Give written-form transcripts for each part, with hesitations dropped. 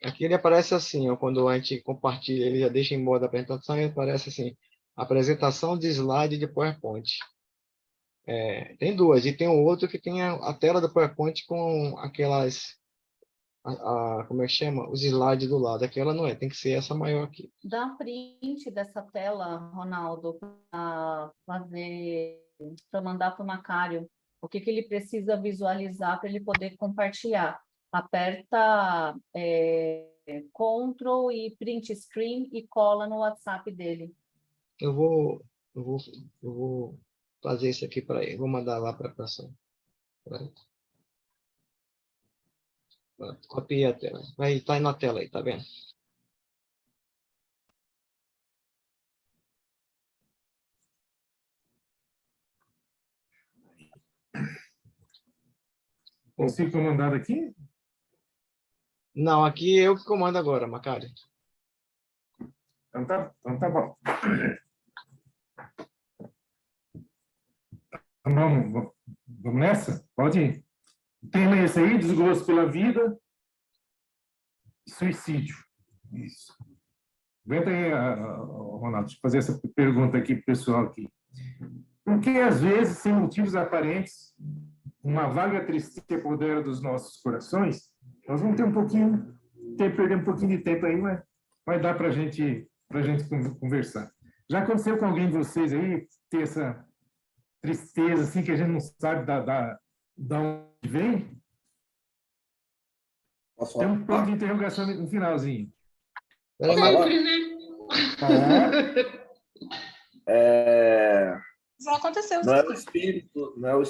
Aqui ele aparece assim, ó, quando a gente compartilha, ele já deixa em modo apresentação, ele aparece assim, apresentação de slide de PowerPoint. Tem duas, e tem um outro que tem a tela do PowerPoint com aquelas, como é que chama? Os slides do lado. Aquela não é, tem que ser essa maior aqui. Dá um print dessa tela, Ronaldo, para fazer, para mandar para o Macário. O que ele precisa visualizar para ele poder compartilhar. Aperta Ctrl e print screen e cola no WhatsApp dele. Eu vou, eu vou fazer isso aqui para ele. Vou mandar lá para a pessoa. Copiei a tela. Vai estar tá na tela aí, tá vendo? Consigo comandar aqui? Não, aqui eu que comando agora, Macário. Então tá bom. Vamos nessa? Pode ir. O tema é esse aí, desgosto pela vida, suicídio. Isso. Aguenta aí, Ronaldo, deixa eu fazer essa pergunta aqui para o pessoal aqui. Porque, às vezes, sem motivos aparentes, uma vaga tristeza apodera dos nossos corações, nós vamos perder um pouquinho de tempo aí, mas vai dar para a gente conversar. Já aconteceu com alguém de vocês aí ter essa tristeza, assim, que a gente não sabe da onde vem? Tem um ponto de interrogação no finalzinho. Já aconteceu. Não é o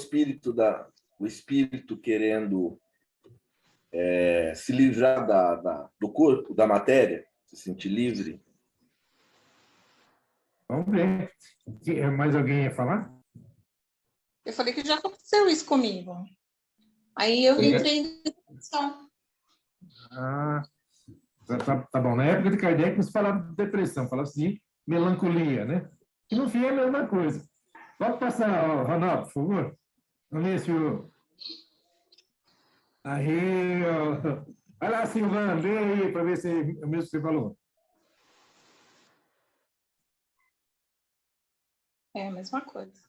espírito querendo se livrar do corpo, da matéria, se sentir livre. Vamos ver. Mais alguém ia falar? Eu falei que já aconteceu isso comigo. Aí eu entrei em depressão. Tá bom. Na época de Kardec, não se falava de depressão, falava-se de melancolia, né? Que no fim é a mesma coisa. Pode passar, Ronaldo, por favor. Vamos ver se o... Aí, ó. Vai lá, Silvana, lê aí para ver se é o mesmo que você falou. É a mesma coisa.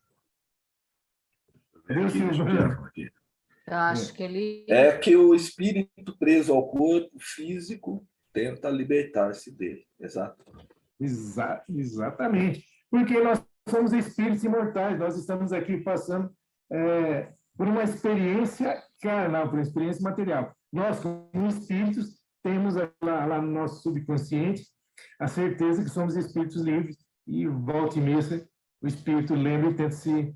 Eu acho que ele... É que o espírito preso ao corpo físico tenta libertar-se dele. Exato. Exatamente. Porque nós somos espíritos imortais, nós estamos aqui passando por uma experiência carnal, por uma experiência material. Nós, como espíritos, temos lá no nosso subconsciente a certeza que somos espíritos livres e volta e meia o espírito lembra e tenta se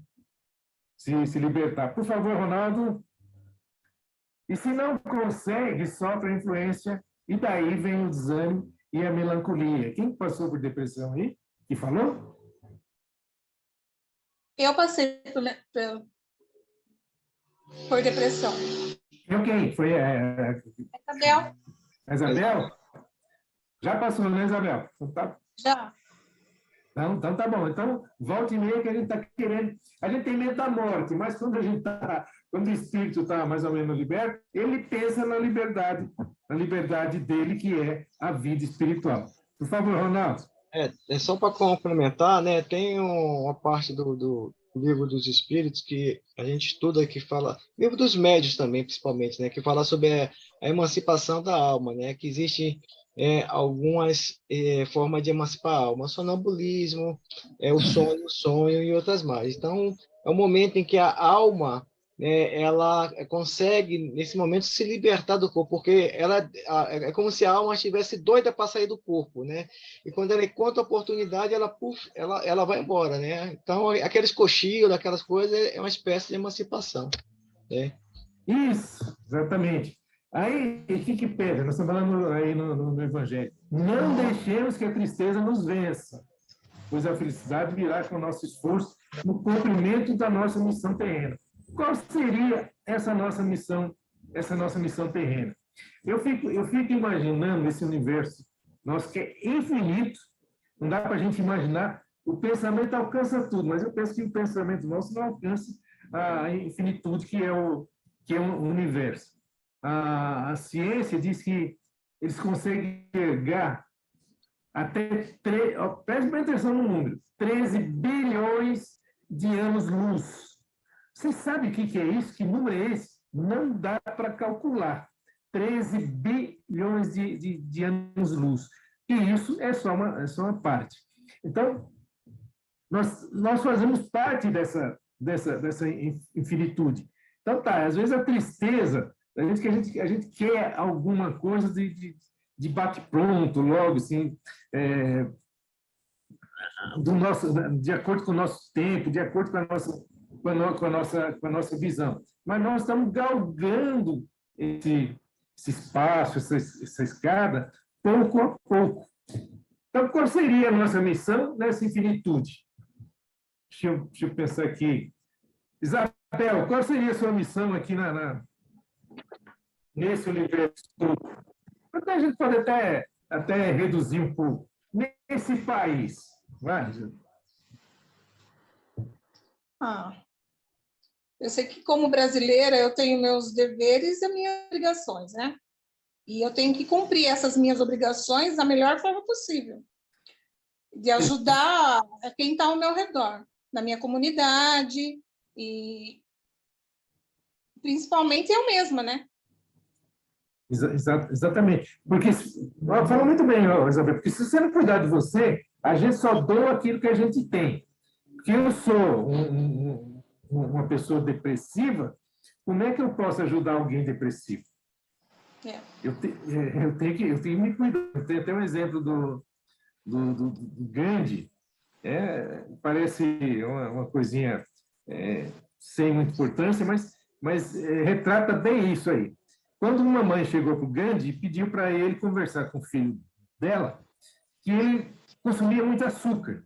libertar. Por favor, Ronaldo. E se não consegue, sofre a influência, e daí vem o desânimo e a melancolia. Quem passou por depressão aí? Que falou? Eu passei por depressão. Quem? Foi Isabel. A Isabel? Já passou, né, Isabel? Já. Então tá bom. Então, volta e meia que a gente está querendo. A gente tem medo da morte, mas quando o espírito está mais ou menos liberto, ele pensa na liberdade dele, que é a vida espiritual. Por favor, Ronaldo. É só para complementar, né? Tem uma parte do livro dos Espíritos que a gente estuda que fala, livro dos médios também, principalmente, né? Que fala sobre a emancipação da alma, né? Que existe algumas formas de emancipar a alma, o sonambulismo, o sonho e outras mais. Então, é o momento em que a alma ela consegue, nesse momento, se libertar do corpo, porque é como se a alma estivesse doida para sair do corpo, né? E quando ela encontra a oportunidade, ela vai embora, né? Então, aqueles cochilos, aquelas coisas, é uma espécie de emancipação, né? Isso, exatamente. Aí, o que pede? Nós estamos falando aí no Evangelho. Não deixemos que a tristeza nos vença, pois a felicidade virá com o nosso esforço no cumprimento da nossa missão terrena. Qual seria essa nossa missão terrena? Eu fico imaginando esse universo nosso que é infinito, não dá para a gente imaginar, o pensamento alcança tudo, mas eu penso que o pensamento nosso não alcança a infinitude que é que é um universo. A ciência diz que eles conseguem enxergar até, preste bem atenção no número, 13 bilhões de anos-luz. Você sabe o que é isso? Que número é esse? Não dá para calcular. 13 bilhões de anos-luz. E isso é só uma parte. Então, nós fazemos parte dessa infinitude. Então, tá, às vezes a tristeza, a gente quer alguma coisa de bate-pronto, logo, assim, de acordo com o nosso tempo, de acordo com a nossa visão. Mas nós estamos galgando esse espaço, essa escada, pouco a pouco. Então, qual seria a nossa missão nessa infinitude? Deixa eu pensar aqui. Isabel, qual seria a sua missão aqui nesse universo todo? Até a gente pode até reduzir um pouco. Nesse país, vai, eu sei que, como brasileira, eu tenho meus deveres e minhas obrigações, né? E eu tenho que cumprir essas minhas obrigações da melhor forma possível, de ajudar quem está ao meu redor, na minha comunidade, e principalmente eu mesma, né? Exatamente. Porque, falou muito bem, Isabel, porque se você não cuidar de você, a gente só doa aquilo que a gente tem. Porque eu sou uma pessoa depressiva, como é que eu posso ajudar alguém depressivo? Eu tenho que me cuidar. Tem até um exemplo do Gandhi, parece uma coisinha sem muita importância, mas retrata bem isso aí. Quando uma mãe chegou para o Gandhi e pediu para ele conversar com o filho dela, que ele consumia muito açúcar.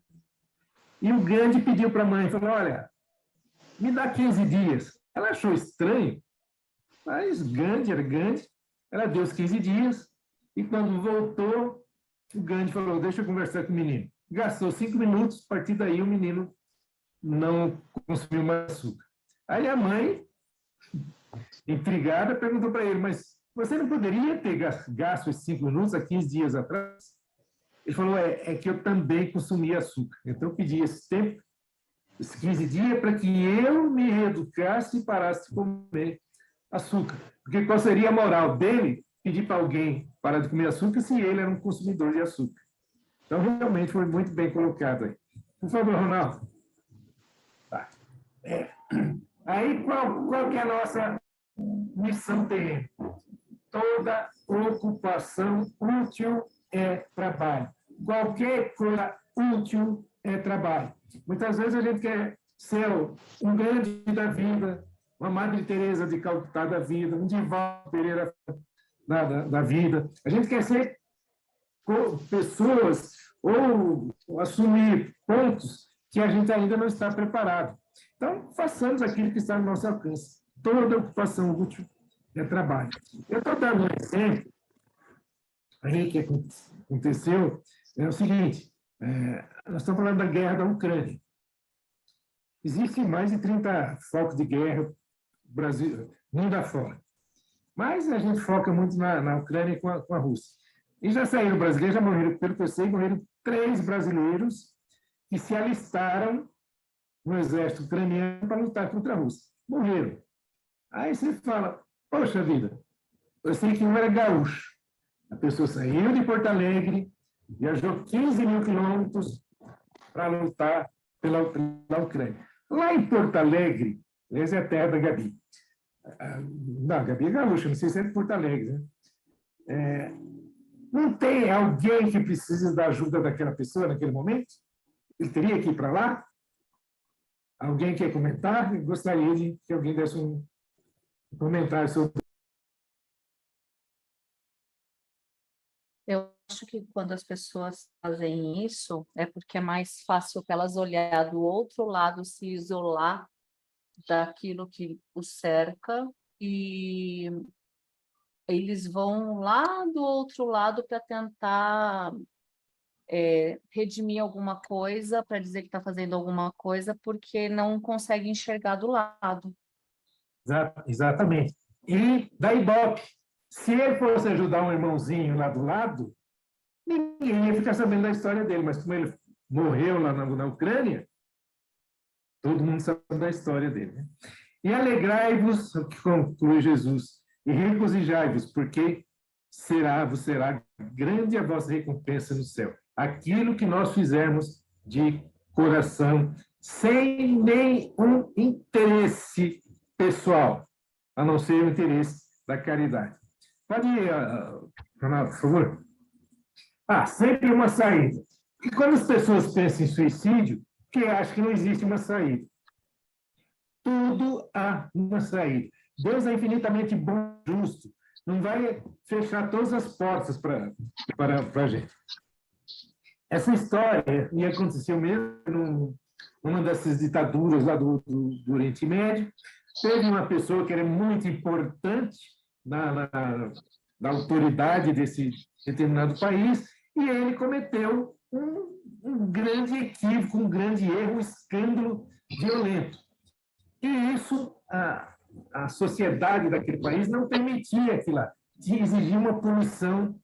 E o Gandhi pediu para a mãe, falou, olha, me dá 15 dias. Ela achou estranho, mas Gandhi era Gandhi, ela deu os 15 dias, e quando voltou, o Gandhi falou, deixa eu conversar com o menino. Gastou 5 minutos, a partir daí o menino não consumiu mais açúcar. Aí a mãe, intrigada, perguntou para ele, mas você não poderia ter gasto esses 5 minutos há 15 dias atrás? Ele falou, é que eu também consumia açúcar. Então eu pedi esse tempo, esses 15 dias, para que eu me reeducasse e parasse de comer açúcar. Porque qual seria a moral dele pedir para alguém parar de comer açúcar se ele era um consumidor de açúcar? Então, realmente, foi muito bem colocado aí. Por favor, Ronaldo. Tá. Aí, qual que é a nossa missão terrena? Toda ocupação útil é trabalho. Qualquer coisa útil é trabalho. Muitas vezes a gente quer ser um grande da vida, uma Madre Teresa de Calcutá da vida, um Divaldo Pereira da vida. A gente quer ser pessoas ou assumir pontos que a gente ainda não está preparado. Então, façamos aquilo que está no nosso alcance. Toda ocupação útil é trabalho. Eu estou dando um exemplo aí que aconteceu, é o seguinte, nós estamos falando da guerra da Ucrânia. Existem mais de 30 focos de guerra Brasil, mundo afora. Mas a gente foca muito na Ucrânia e com a Rússia. E já saíram brasileiros, já morreram, pelo que eu sei, morreram 3 brasileiros que se alistaram no exército ucraniano para lutar contra a Rússia. Morreram. Aí você fala, poxa vida, eu sei que um era gaúcho. A pessoa saiu de Porto Alegre, viajou 15 mil quilômetros para lutar pela Ucrânia. Lá em Porto Alegre, essa é a terra da Gabi. Não, a Gabi é gaúcha, não sei se é de Porto Alegre. Né? Não tem alguém que precise da ajuda daquela pessoa naquele momento? Ele teria que ir para lá? Alguém quer comentar? Eu gostaria de que alguém desse um comentário sobre. Eu acho que quando as pessoas fazem isso, é porque é mais fácil para elas olhar do outro lado, se isolar daquilo que o cerca, e eles vão lá do outro lado para tentar redimir alguma coisa, para dizer que está fazendo alguma coisa, porque não consegue enxergar do lado. Exatamente. E da Ibope. Se ele fosse ajudar um irmãozinho lá do lado, ninguém ia ficar sabendo da história dele, mas como ele morreu lá na Ucrânia, todo mundo sabe da história dele. Né? E alegrai-vos, que conclui Jesus, e regozijai-vos, porque vos será grande a vossa recompensa no céu. Aquilo que nós fizermos de coração, sem nenhum interesse pessoal, a não ser o interesse da caridade. Pode ir, Ronaldo, por favor. Sempre uma saída. E quando as pessoas pensam em suicídio, que acham que não existe uma saída. Tudo há uma saída. Deus é infinitamente bom e justo. Não vai fechar todas as portas para a gente. Essa história me aconteceu mesmo numa dessas ditaduras lá do Oriente Médio. Teve uma pessoa que era muito importante na autoridade desse determinado país, e ele cometeu um grande equívoco, um grande erro, um escândalo violento. E isso, a sociedade daquele país não permitia aquilo lá, exigia uma punição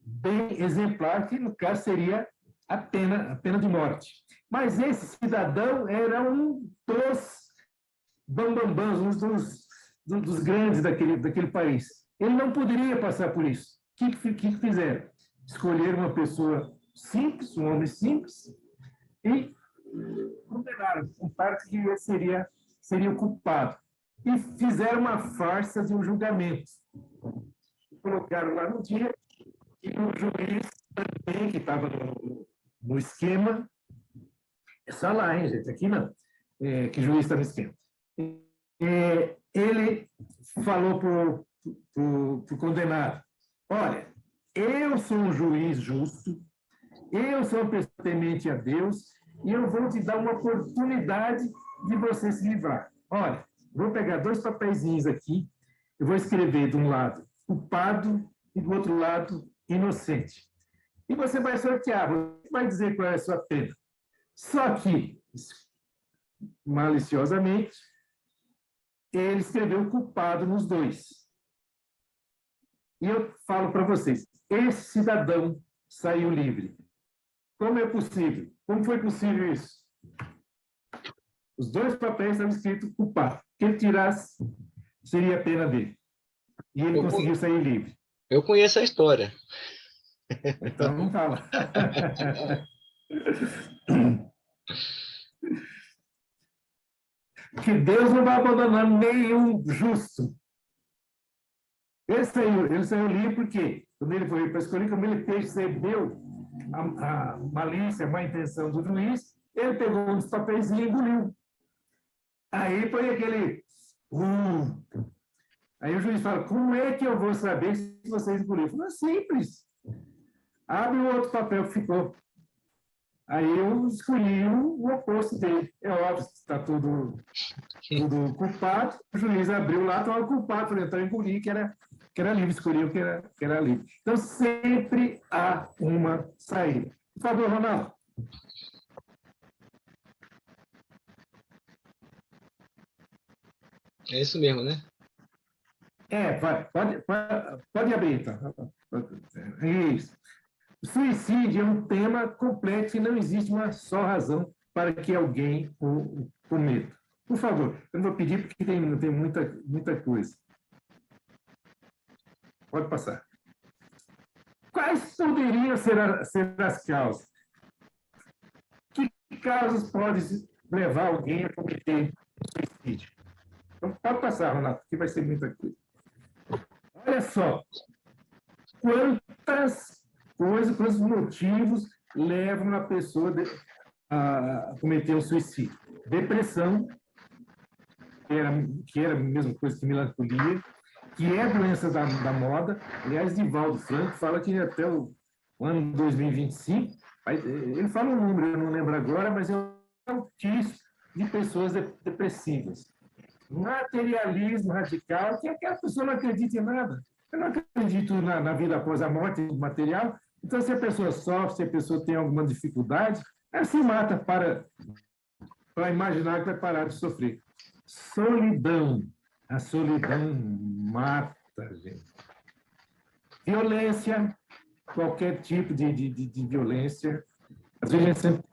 bem exemplar, que no caso seria a pena de morte. Mas esse cidadão era um dos bambambãs, um dos grandes daquele país. Ele não poderia passar por isso. O que fizeram? Escolheram uma pessoa simples, um homem simples, e condenaram, contaram que ele seria o culpado. E fizeram uma farsa de um julgamento. Colocaram lá no dia, e o juiz também, que estava no esquema, é só lá, hein, gente? Aqui não. Que o juiz está no esquema. Ele falou para o condenado: olha, eu sou um juiz justo, eu sou uma pessoa temente a Deus, e eu vou te dar uma oportunidade de você se livrar. Olha, vou pegar 2 papeizinhos aqui, eu vou escrever de um lado culpado e do outro lado inocente. E você vai sortear, você vai dizer qual é a sua pena. Só que, maliciosamente, ele escreveu culpado nos 2. E eu falo para vocês, esse cidadão saiu livre. Como é possível? Como foi possível isso? Os 2 papéis estavam escritos culpado. Que ele tirasse, seria a pena dele. E ele conseguiu sair livre. Eu conheço a história. Então, não fala. Que Deus não vai abandonar nenhum justo. Ele saiu livre porque, quando ele foi para escolher, como ele percebeu a malícia, a má intenção do juiz, ele pegou um dos papéis e engoliu. Aí foi aquele... Aí o juiz fala: como é que eu vou saber se vocês engoliram? Falou: é simples. Abre o outro papel que ficou. Aí eu escolhi o oposto dele. É óbvio que está tudo culpado. O juiz abriu lá, estava culpado. Falei: então eu engoli, que era livre, escolhi o que era livre. Então sempre há uma saída. Por favor, Ronaldo. É isso mesmo, né? Pode abrir, então. Isso. Suicídio é um tema complexo e não existe uma só razão para que alguém o cometa. Por favor, eu não vou pedir porque tem muita coisa. Pode passar. Quais poderiam ser as causas? Que causas podem levar alguém a cometer suicídio? Então, pode passar, Renato, que vai ser muita coisa. Olha só, quantas coisas, quantos motivos levam a pessoa a cometer um suicídio? Depressão, que era a mesma coisa que melancolia, que é a doença da moda. Aliás, Divaldo Franco fala que até o ano 2025, ele fala um número, eu não lembro agora, mas é um altíssimo de pessoas depressivas. Materialismo radical, que aquela pessoa não acredita em nada. Eu não acredito na vida após a morte material. Então, se a pessoa sofre, se a pessoa tem alguma dificuldade, ela se mata para imaginar que vai parar de sofrer. Solidão. A solidão mata, gente. Violência, qualquer tipo de violência. Às vezes a gente sempre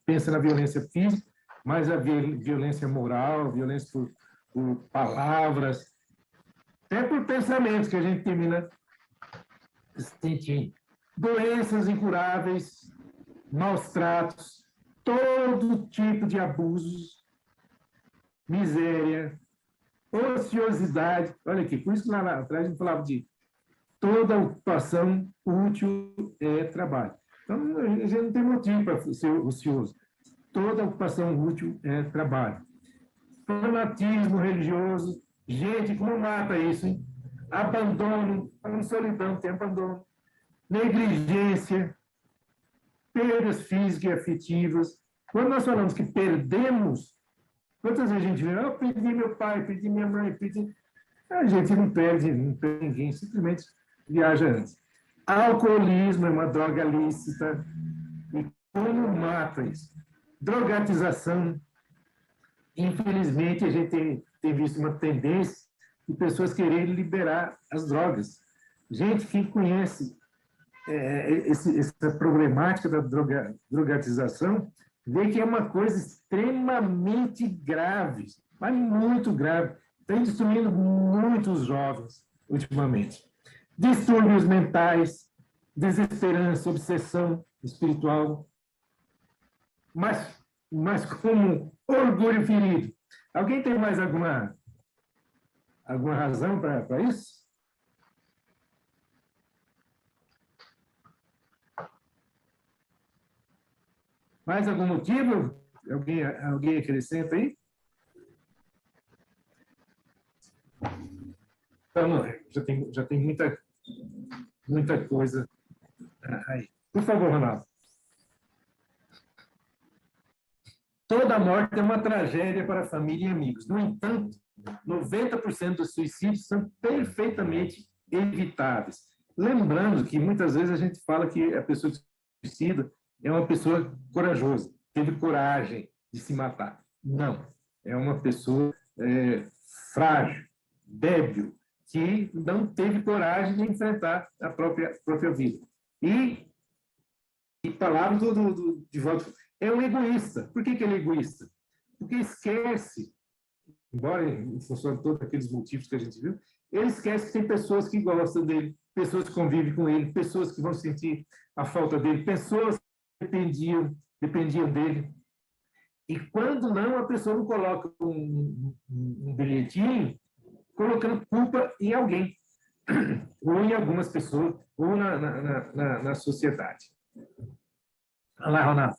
pensa na violência física, mas a violência moral, violência por palavras, até por pensamentos que a gente termina sentindo. Doenças incuráveis, maus tratos, todo tipo de abusos, miséria, ociosidade. Olha aqui, por isso que lá atrás a gente falava de toda ocupação útil é trabalho. Então, a gente não tem motivo para ser ocioso. Toda ocupação útil é trabalho. Fanatismo religioso. Gente, como mata isso, hein? Abandono, falando de solidão, tem abandono. Negligência, perdas físicas e afetivas. Quando nós falamos que perdemos, quantas vezes a gente vê, eu perdi meu pai, perdi minha mãe, perdi... A gente não perde ninguém, simplesmente viaja antes. Alcoolismo é uma droga lícita. E como mata isso? Drogatização. Infelizmente, a gente tem visto uma tendência de pessoas quererem liberar as drogas. Gente que conhece essa problemática da drogatização vê que é uma coisa extremamente grave, mas muito grave. Está destruindo muitos jovens ultimamente. Distúrbios mentais, desesperança, obsessão espiritual, mas como orgulho ferido. Alguém tem mais alguma razão para isso? Mais algum motivo? Alguém acrescenta aí? Então, já tem muita coisa aí. Por favor, Ronaldo. Toda morte é uma tragédia para a família e amigos. No entanto, 90% dos suicídios são perfeitamente evitáveis. Lembrando que muitas vezes a gente fala que a pessoa que se suicida é uma pessoa corajosa, teve coragem de se matar. Não, é uma pessoa frágil, débil, que não teve coragem de enfrentar a própria vida. E palavras de volta, é um egoísta. Por que ele é egoísta? Porque esquece, embora em função de todos aqueles motivos que a gente viu, ele esquece que tem pessoas que gostam dele, pessoas que convivem com ele, pessoas que vão sentir a falta dele, pessoas que dependiam dele. E quando não, a pessoa não coloca um bilhetinho colocando culpa em alguém, ou em algumas pessoas, ou na sociedade. Olha lá, Ronaldo.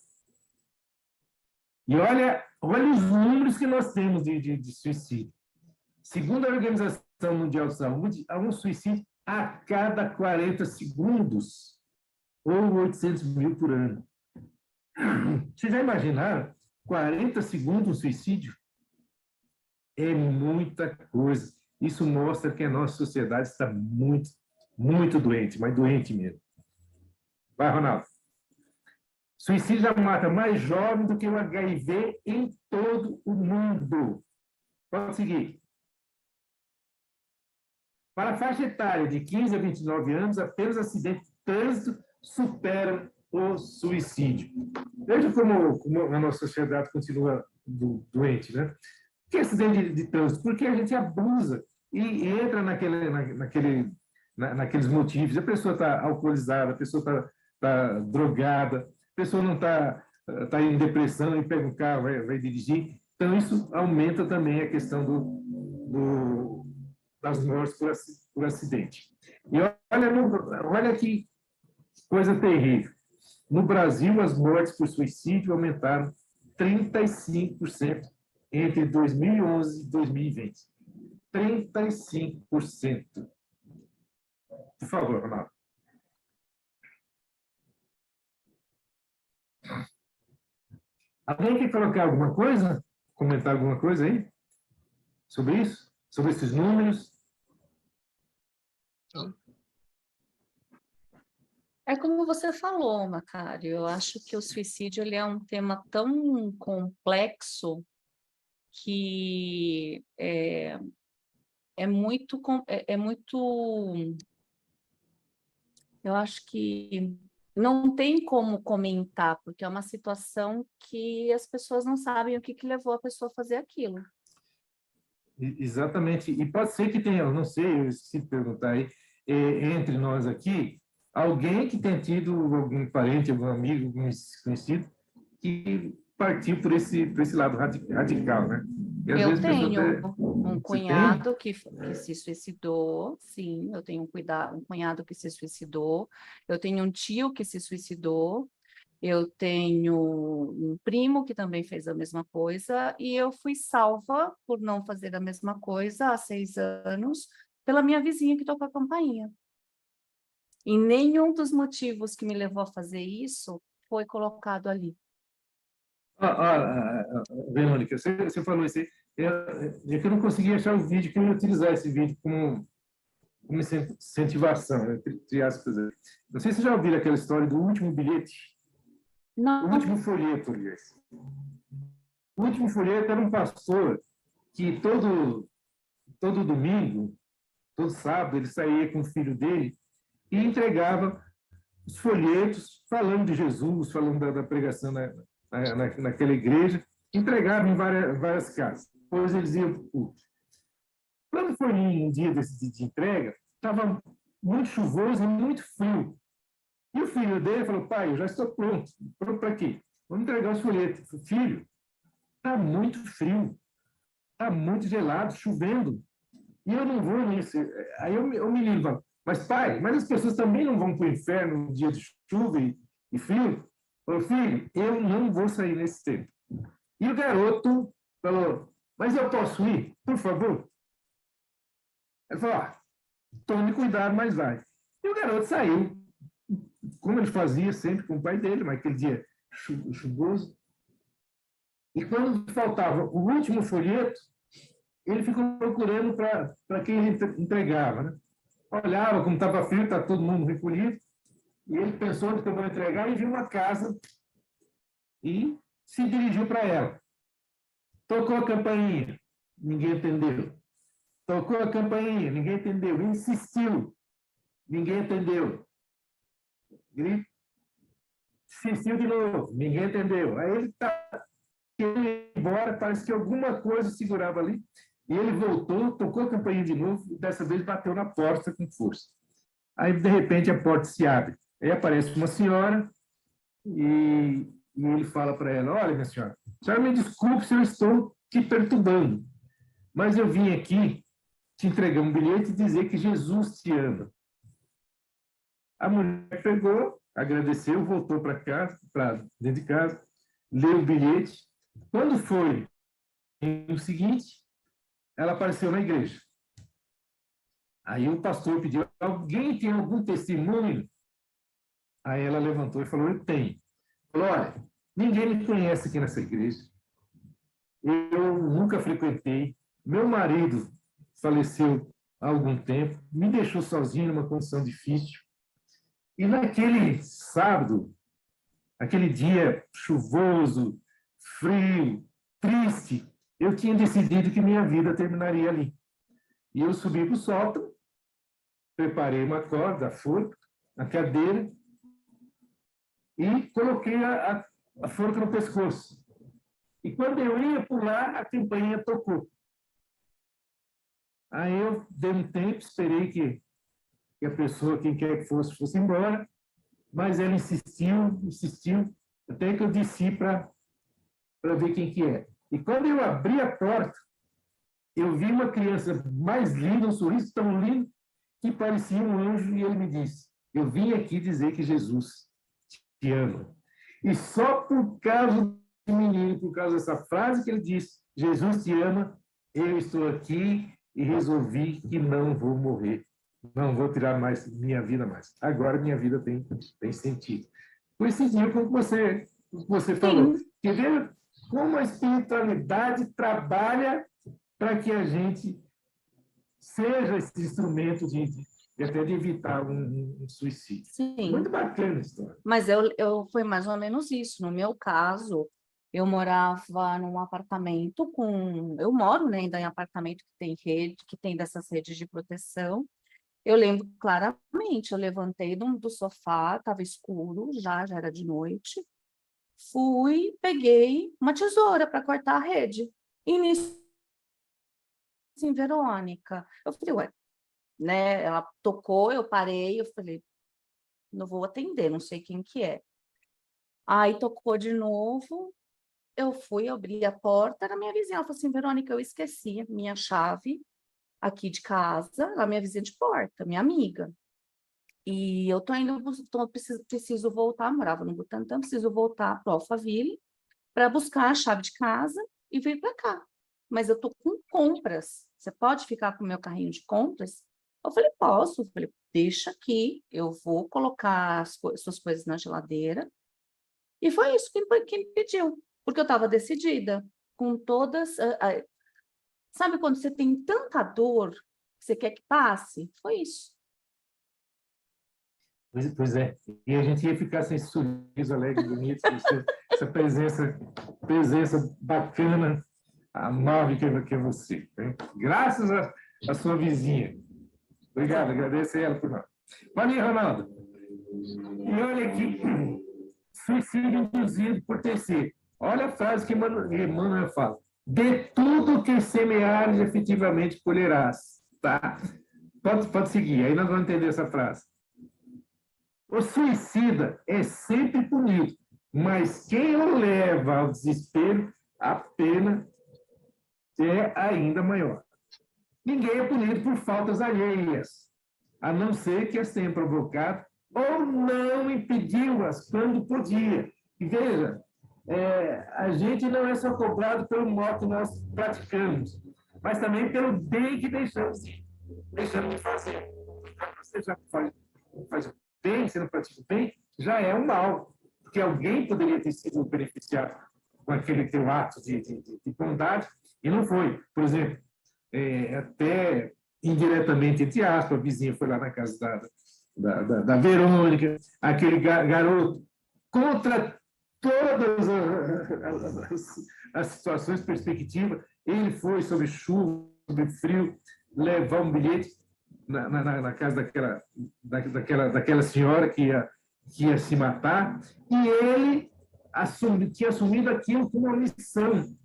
E olha os números que nós temos de suicídio. Segundo a Organização Mundial de Saúde, há um suicídio a cada 40 segundos, ou 800 mil por ano. Vocês já imaginaram? 40 segundos um suicídio? É muita coisa. Isso mostra que a nossa sociedade está muito, muito doente, mas doente mesmo. Vai, Ronaldo. Suicídio já mata mais jovem do que o HIV em todo o mundo. Pode seguir. Para a faixa etária de 15 a 29 anos, apenas acidentes de trânsito superam o suicídio. Veja como a nossa sociedade continua doente, né? Por que acidente de trânsito? Porque a gente abusa e entra naqueles motivos. A pessoa está alcoolizada, a pessoa está drogada, a pessoa não está em depressão e pega um carro, vai dirigir. Então, isso aumenta também a questão das mortes por acidente. E olha que coisa terrível. No Brasil, as mortes por suicídio aumentaram 35% entre 2011 e 2020. 35%. Por favor, Ronaldo. Alguém quer colocar alguma coisa? Comentar alguma coisa aí? Sobre isso? Sobre esses números? É como você falou, Macário, eu acho que o suicídio ele é um tema tão complexo que eu acho que não tem como comentar, porque é uma situação que as pessoas não sabem o que levou a pessoa a fazer aquilo. Exatamente. E pode ser que tenha, eu não sei, eu esqueci de perguntar aí, entre nós aqui, alguém que tenha tido algum parente, algum amigo, algum conhecido, que partiu por esse lado radical, né? E às Eu vezes a pessoa tenho até... um Você tem? cunhado que se suicidou, sim, eu tenho um cunhado que se suicidou, eu tenho um tio que se suicidou, eu tenho um primo que também fez a mesma coisa, e eu fui salva por não fazer a mesma coisa há 6 anos pela minha vizinha que tocou a campainha. E nenhum dos motivos que me levou a fazer isso foi colocado ali. Verônica, você falou isso aí. É que eu não consegui achar o vídeo, que eu ia utilizar esse vídeo como incentivação, né, entre aspas. Não sei se você já ouviu aquela história do último bilhete, o Não, último folheto, aliás. O último folheto era um pastor que todo domingo, todo sábado, ele saía com o filho dele e entregava os folhetos falando de Jesus, falando da pregação naquela igreja, entregava em várias casas. Depois eles iam para o culto. Quando foi um dia de entrega, estava muito chuvoso e muito frio. E o filho dele falou: pai, eu já estou pronto. Pronto para quê? Vamos entregar os folhetos. Filho, está muito frio, está muito gelado, chovendo. E eu não vou nisso. Aí o menino fala: mas pai, mas as pessoas também não vão para o inferno no dia de chuva e frio? Falou: filho, eu não vou sair nesse tempo. E o garoto falou: mas eu posso ir, por favor? Ele falou: tome cuidado, mas vai. E o garoto saiu, como ele fazia sempre com o pai dele, mas aquele dia chuvoso. E quando faltava o último folheto, ele ficou procurando para quem ele entregava, né? Olhava como estava frio, está todo mundo recolhido, e ele pensou onde que eu vou entregar e viu uma casa e se dirigiu para ela. Tocou a campainha, ninguém atendeu. Tocou a campainha, ninguém atendeu. Insistiu, ninguém atendeu. Insistiu de novo, ninguém atendeu. Aí ele está querendo ir embora, parece que alguma coisa segurava ali. E ele voltou, tocou a campainha de novo, e dessa vez bateu na porta com força. Aí, de repente, a porta se abre. Aí aparece uma senhora e ele fala para ela: olha, minha senhora, me desculpe se eu estou te perturbando, mas eu vim aqui te entregar um bilhete e dizer que Jesus te ama. A mulher pegou, agradeceu, voltou para casa, para dentro de casa, leu o bilhete. Quando foi no seguinte, ela apareceu na igreja. Aí o pastor pediu: alguém tem algum testemunho? Aí ela levantou e falou: eu tenho. Falou: olha, ninguém me conhece aqui nessa igreja. Eu nunca frequentei. Meu marido faleceu há algum tempo, me deixou sozinho numa condição difícil. E naquele sábado, aquele dia chuvoso, frio, triste, eu tinha decidido que minha vida terminaria ali. E eu subi para o sótão, preparei uma corda, a forca, a cadeira, e coloquei a forca no pescoço. E quando eu ia pular, a campainha tocou. Aí eu dei um tempo, esperei que a pessoa, quem quer que fosse embora, mas ela insistiu, até que eu desci para ver quem que é. E quando eu abri a porta, eu vi uma criança mais linda, um sorriso tão lindo, que parecia um anjo, e ele me disse: eu vim aqui dizer que Jesus te ama. E só por causa do menino, por causa dessa frase que ele disse, Jesus te ama, eu estou aqui e resolvi que não vou morrer. Não vou tirar mais minha vida mais. Agora minha vida tem sentido. Por esse dia, como você falou, quer ver como a espiritualidade trabalha para que a gente seja esse instrumento até de evitar um suicídio. sim. Muito bacana a história. Mas foi mais ou menos isso. No meu caso, Eu morava num apartamento eu moro, né, ainda em apartamento que tem rede, que tem dessas redes de proteção. Eu lembro claramente, eu levantei do sofá, estava escuro, já era de noite. Fui, peguei uma tesoura para cortar a rede. E nisso, assim, Verônica, eu falei, ué, né? Ela tocou, eu parei, eu falei, não vou atender, não sei quem que é. Aí tocou de novo, eu fui, abri a porta, era minha vizinha. Ela falou assim, Verônica, eu esqueci a minha chave aqui de casa, ela é minha vizinha de porta, minha amiga. E eu tô indo, preciso voltar, morava no Butantã, preciso voltar para o Alphaville para buscar a chave de casa e vir para cá. Mas eu tô com compras. Você pode ficar com o meu carrinho de compras? Eu falei, posso. Eu falei, deixa aqui, eu vou colocar suas coisas na geladeira. E foi isso que me pediu, porque eu estava decidida, com todas. Sabe quando você tem tanta dor que você quer que passe? Foi isso. Pois é. E a gente ia ficar sem esse sorriso alegre, bonito, essa presença bacana, amável que é você. Hein? Graças à sua vizinha. Obrigado, agradeço a ela por nós. Valeu, Ronaldo. E olha aqui, suicídio induzido por terceiro. Olha a frase que Emmanuel fala. De tudo que semeares, efetivamente colherás. Tá? Pode seguir, aí nós vamos entender essa frase. O suicida é sempre punido, mas quem o leva ao desespero, a pena é ainda maior. Ninguém é punido por faltas alheias, a não ser que as tenha provocado ou não impediu-as quando podia. E veja, a gente não é só cobrado pelo mal que nós praticamos, mas também pelo bem que deixamos de fazer. Você já faz bem, você não pratica bem, já é um mal, porque alguém poderia ter sido beneficiado com aquele teu ato de bondade e não foi. Por exemplo, até indiretamente, entre aspas, a vizinha foi lá na casa da Verônica, aquele garoto, contra todas as situações, perspectiva, ele foi sob chuva, sob frio, levar um bilhete na casa daquela senhora que ia se matar, e ele tinha assumido aquilo como uma missão,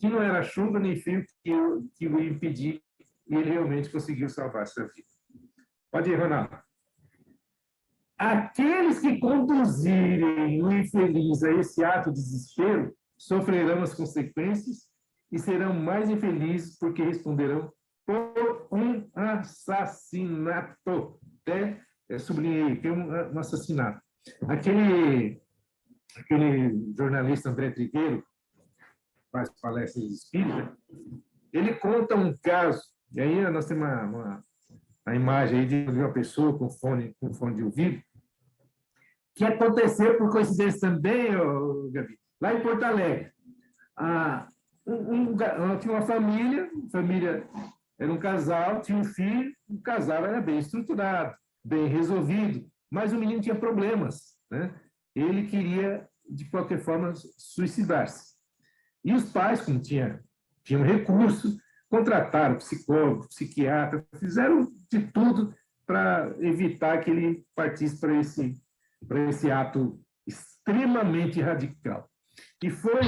que não era chuva nem frio que o ia impedir, e ele realmente conseguiu salvar a sua vida. Pode ir, Ronaldo. Aqueles que conduzirem o infeliz a esse ato de desespero sofrerão as consequências e serão mais infelizes porque responderão por um assassinato. Até sublinhei que é um assassinato. Aquele jornalista André Trigueiro, que faz palestras espíritas, ele conta um caso, e aí nós temos a imagem aí de uma pessoa com fone de ouvido, que aconteceu por coincidência também, Gabi, lá em Porto Alegre. Tinha uma família era um casal, tinha um filho, o casal era bem estruturado, bem resolvido, mas o menino tinha problemas, né? Ele queria, de qualquer forma, suicidar-se. E os pais, como tinham recurso, contrataram psicólogo, psiquiatra, fizeram de tudo para evitar que ele partisse para esse ato extremamente radical. E foi,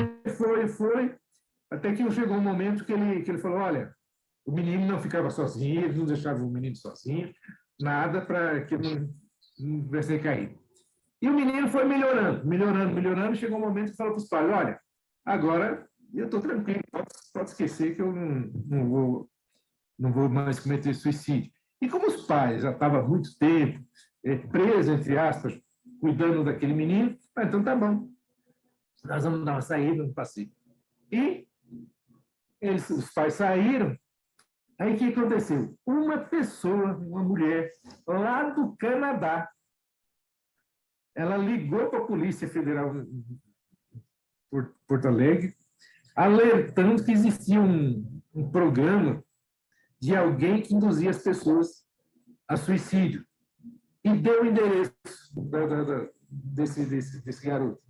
até que chegou um momento que ele falou, olha, o menino não ficava sozinho, ele não deixava o menino sozinho, nada para que não tivesse caído. E o menino foi melhorando, chegou um momento que falou para os pais, olha, agora eu estou tranquilo, pode esquecer que eu não vou mais cometer suicídio. E como os pais já estavam há muito tempo presos, entre aspas, cuidando daquele menino, então tá bom, nós vamos dar uma saída no passeio. E os pais saíram, aí o que aconteceu? Uma pessoa, uma mulher, lá do Canadá, ela ligou para a Polícia Federal por Porto Alegre, alertando que existia um programa de alguém que induzia as pessoas a suicídio. E deu o endereço desse garoto.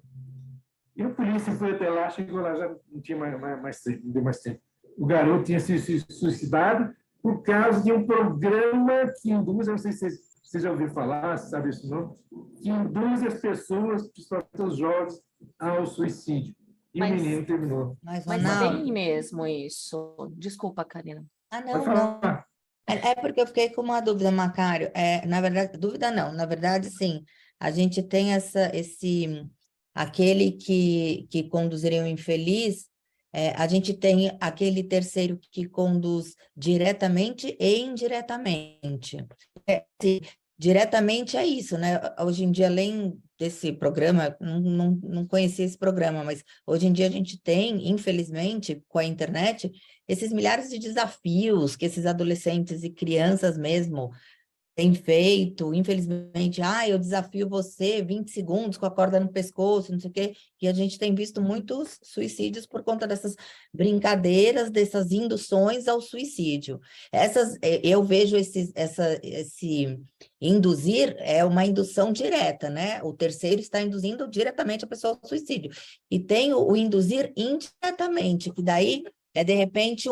E a polícia foi até lá, chegou lá, já não tinha mais tempo, não deu mais tempo. O garoto tinha se suicidado por causa de um programa que induz, eu não sei se você já ouviu falar, se sabe isso não, que induz as pessoas, principalmente os jovens, ao suicídio. E o Mas, menino terminou. Mas, mas Ronaldo, tem mesmo isso. Desculpa, Karina. Pode não. falar. É porque eu fiquei com uma dúvida, Macário. Na verdade, dúvida não, na verdade, sim. A gente tem aquele que conduziria o infeliz, a gente tem aquele terceiro que conduz diretamente e indiretamente. Diretamente é isso, né? Hoje em dia, além desse programa, não conhecia esse programa, mas hoje em dia a gente tem, infelizmente, com a internet, esses milhares de desafios que esses adolescentes e crianças mesmo têm feito, infelizmente, eu desafio você 20 segundos com a corda no pescoço, não sei o quê, e a gente tem visto muitos suicídios por conta dessas brincadeiras, dessas induções ao suicídio. Eu vejo esse induzir é uma indução direta, né? O terceiro está induzindo diretamente a pessoa ao suicídio. E tem o induzir indiretamente, que daí é, de repente,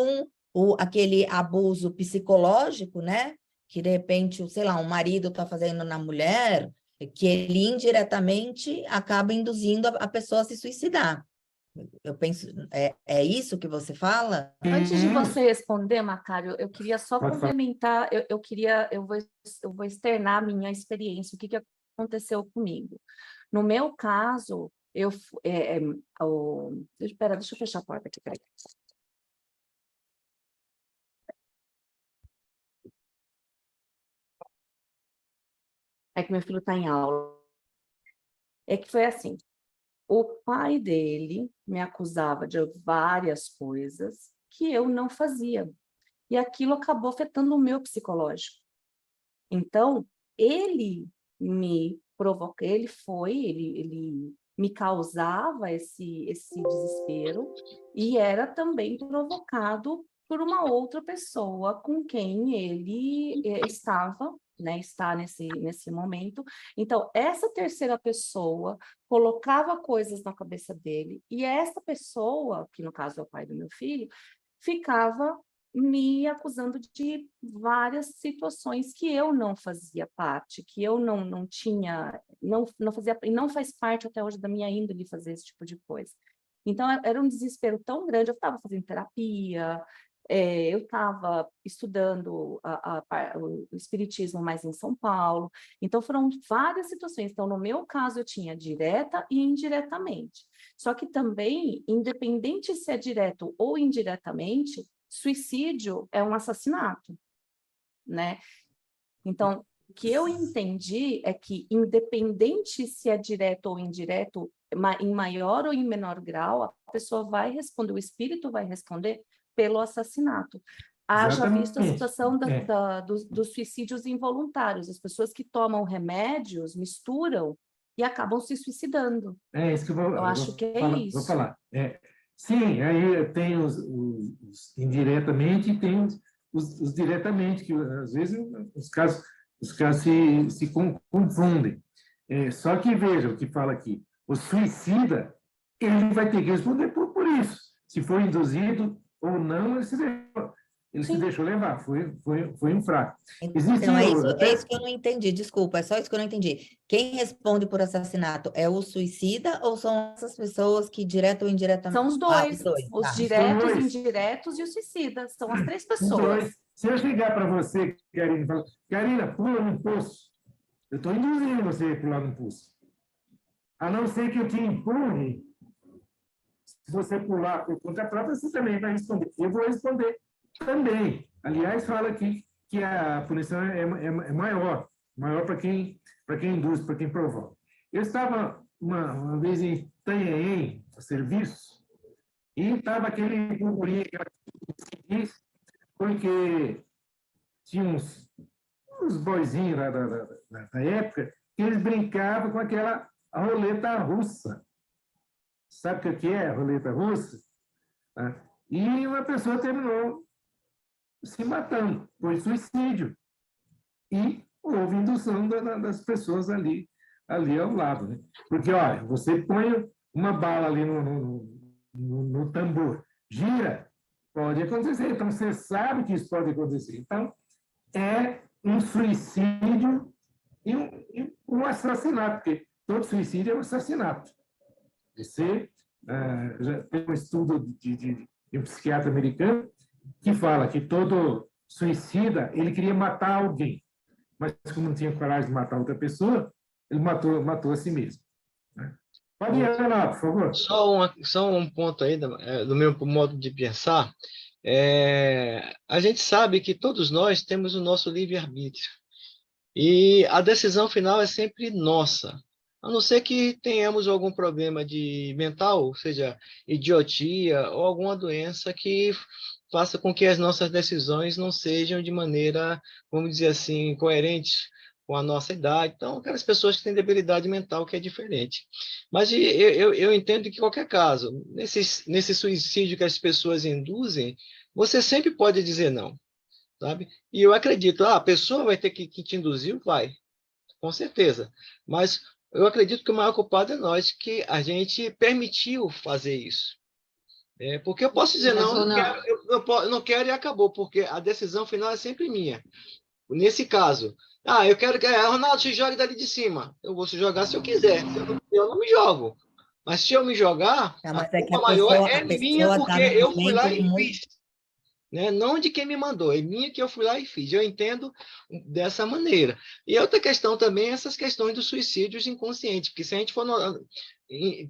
aquele abuso psicológico, né? Que, de repente, sei lá, um marido está fazendo na mulher, que ele indiretamente acaba induzindo a pessoa a se suicidar. Eu penso, é isso que você fala? Antes de você responder, Macário, eu queria só Pode falar. complementar, eu vou externar a minha experiência, o que aconteceu comigo. No meu caso, deixa eu fechar a porta aqui, peraí. É que meu filho está em aula. É que foi assim, o pai dele me acusava de várias coisas que eu não fazia. E aquilo acabou afetando o meu psicológico. Então, ele me provoca, ele me causava esse desespero e era também provocado por uma outra pessoa com quem ele estava, né, está nesse momento. Então, essa terceira pessoa colocava coisas na cabeça dele e essa pessoa, que no caso é o pai do meu filho, ficava me acusando de várias situações que eu não fazia parte, que eu não tinha, não fazia, e não faz parte até hoje da minha índole fazer esse tipo de coisa. Então, era um desespero tão grande, eu estava fazendo terapia, eu estava estudando o espiritismo mais em São Paulo, então foram várias situações. Então, no meu caso, eu tinha direta e indiretamente. Só que também, independente se é direto ou indiretamente, suicídio é um assassinato, né? Então, o que eu entendi é que, independente se é direto ou indireto, em maior ou em menor grau, a pessoa vai responder, o espírito vai responder pelo assassinato. Haja visto a situação dos suicídios involuntários, as pessoas que tomam remédios, misturam e acabam se suicidando. É isso que eu acho que é isso. Vou falar. Sim, aí tem os indiretamente e tem os diretamente, que às vezes os casos se confundem. Só que veja o que fala aqui. O suicida, ele vai ter que responder por isso. Se foi induzido ou não, ele se deixou levar, foi um fraco. Então, é isso que eu não entendi, desculpa, é só isso que eu não entendi. Quem responde por assassinato é o suicida ou são essas pessoas que direto ou indiretamente... São os dois, os tá. diretos, indiretos e o suicida, são as três pessoas. Se eu chegar para você, Karina, e falar, Karina, pula no poço, eu estou induzindo você a pular no poço. A não ser que eu te empurre, se você pular por conta própria, você também vai responder. Eu vou responder também. Aliás, fala aqui que a punição é maior para quem induz, para quem provoca. Eu estava uma vez em Itanhaém, a serviço, e estava aquele burburinho que diz, porque tinha uns boizinhos lá da época que eles brincavam com aquela roleta russa. Sabe o que é a roleta russa? E uma pessoa terminou se matando, foi suicídio. E houve indução das pessoas ali ao lado. Né? Porque, olha, você põe uma bala ali no tambor. Gira, pode acontecer. Então, você sabe que isso pode acontecer. Então, é um suicídio e um assassinato, porque todo suicídio é um assassinato. Você já tem um estudo de um psiquiatra americano que fala que todo suicida, ele queria matar alguém, mas como não tinha coragem de matar outra pessoa, ele matou a si mesmo. Né? Pode ir, Renato, por favor. Só um ponto aí do meu modo de pensar. A gente sabe que todos nós temos o nosso livre-arbítrio. E a decisão final é sempre nossa. A não ser que tenhamos algum problema mental, ou seja, idiotia ou alguma doença que faça com que as nossas decisões não sejam de maneira, vamos dizer assim, coerentes com a nossa idade. Então, aquelas pessoas que têm debilidade mental, que é diferente. Mas eu entendo que, em qualquer caso, nesse suicídio que as pessoas induzem, você sempre pode dizer não, sabe? E eu acredito, a pessoa vai ter que te induzir, vai, com certeza. Mas eu acredito que o maior culpado é nós, que a gente permitiu fazer isso. Porque eu posso dizer, não, eu não quero e acabou, porque a decisão final é sempre minha. Nesse caso, eu quero que Ronaldo se jogue dali de cima. Eu vou se jogar se eu quiser. Eu não me jogo. Mas se eu me jogar, Não, a mas é que culpa maior é a minha, pessoa porque está num eu fui lá momento e muito... fiz. Né? Não de quem me mandou, é minha que eu fui lá e fiz. Eu entendo dessa maneira. E outra questão também, essas questões dos suicídios inconscientes, porque se a gente for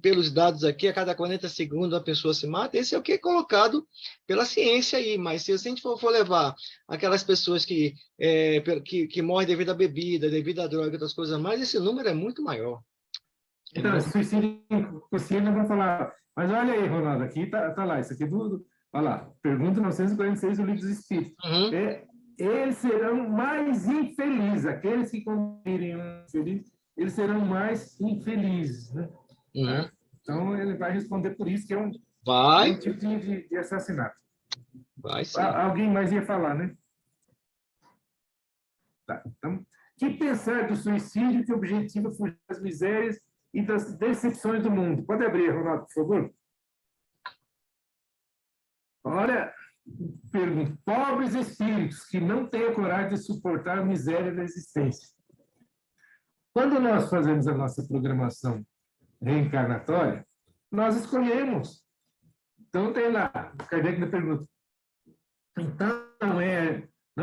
pelos dados aqui, a cada 40 segundos a pessoa se mata, esse é o que é colocado pela ciência aí, mas se a gente for levar aquelas pessoas que morrem devido à bebida, devido à droga e outras coisas mais, esse número é muito maior. Então, suicídio inconsciente, nós vamos falar. Mas olha aí, Ronaldo, aqui tá lá, isso aqui é do. Olha lá, pergunta 946 do Livro dos Espíritos. Uhum. Eles serão mais infelizes, aqueles que cumprirem um feliz, eles serão mais infelizes. Né? Uhum. Então, ele vai responder por isso, que é um tipo de assassinato. Vai sim. Alguém mais ia falar, né? Tá, então, que pensar do suicídio que objetiva fugir das misérias e das decepções do mundo? Pode abrir, Ronaldo, por favor. Olha, pergunta. Pobres espíritos que não têm a coragem de suportar a miséria da existência. Quando nós fazemos a nossa programação reencarnatória, nós escolhemos. Então, tem lá, Kardec me pergunta. Então, não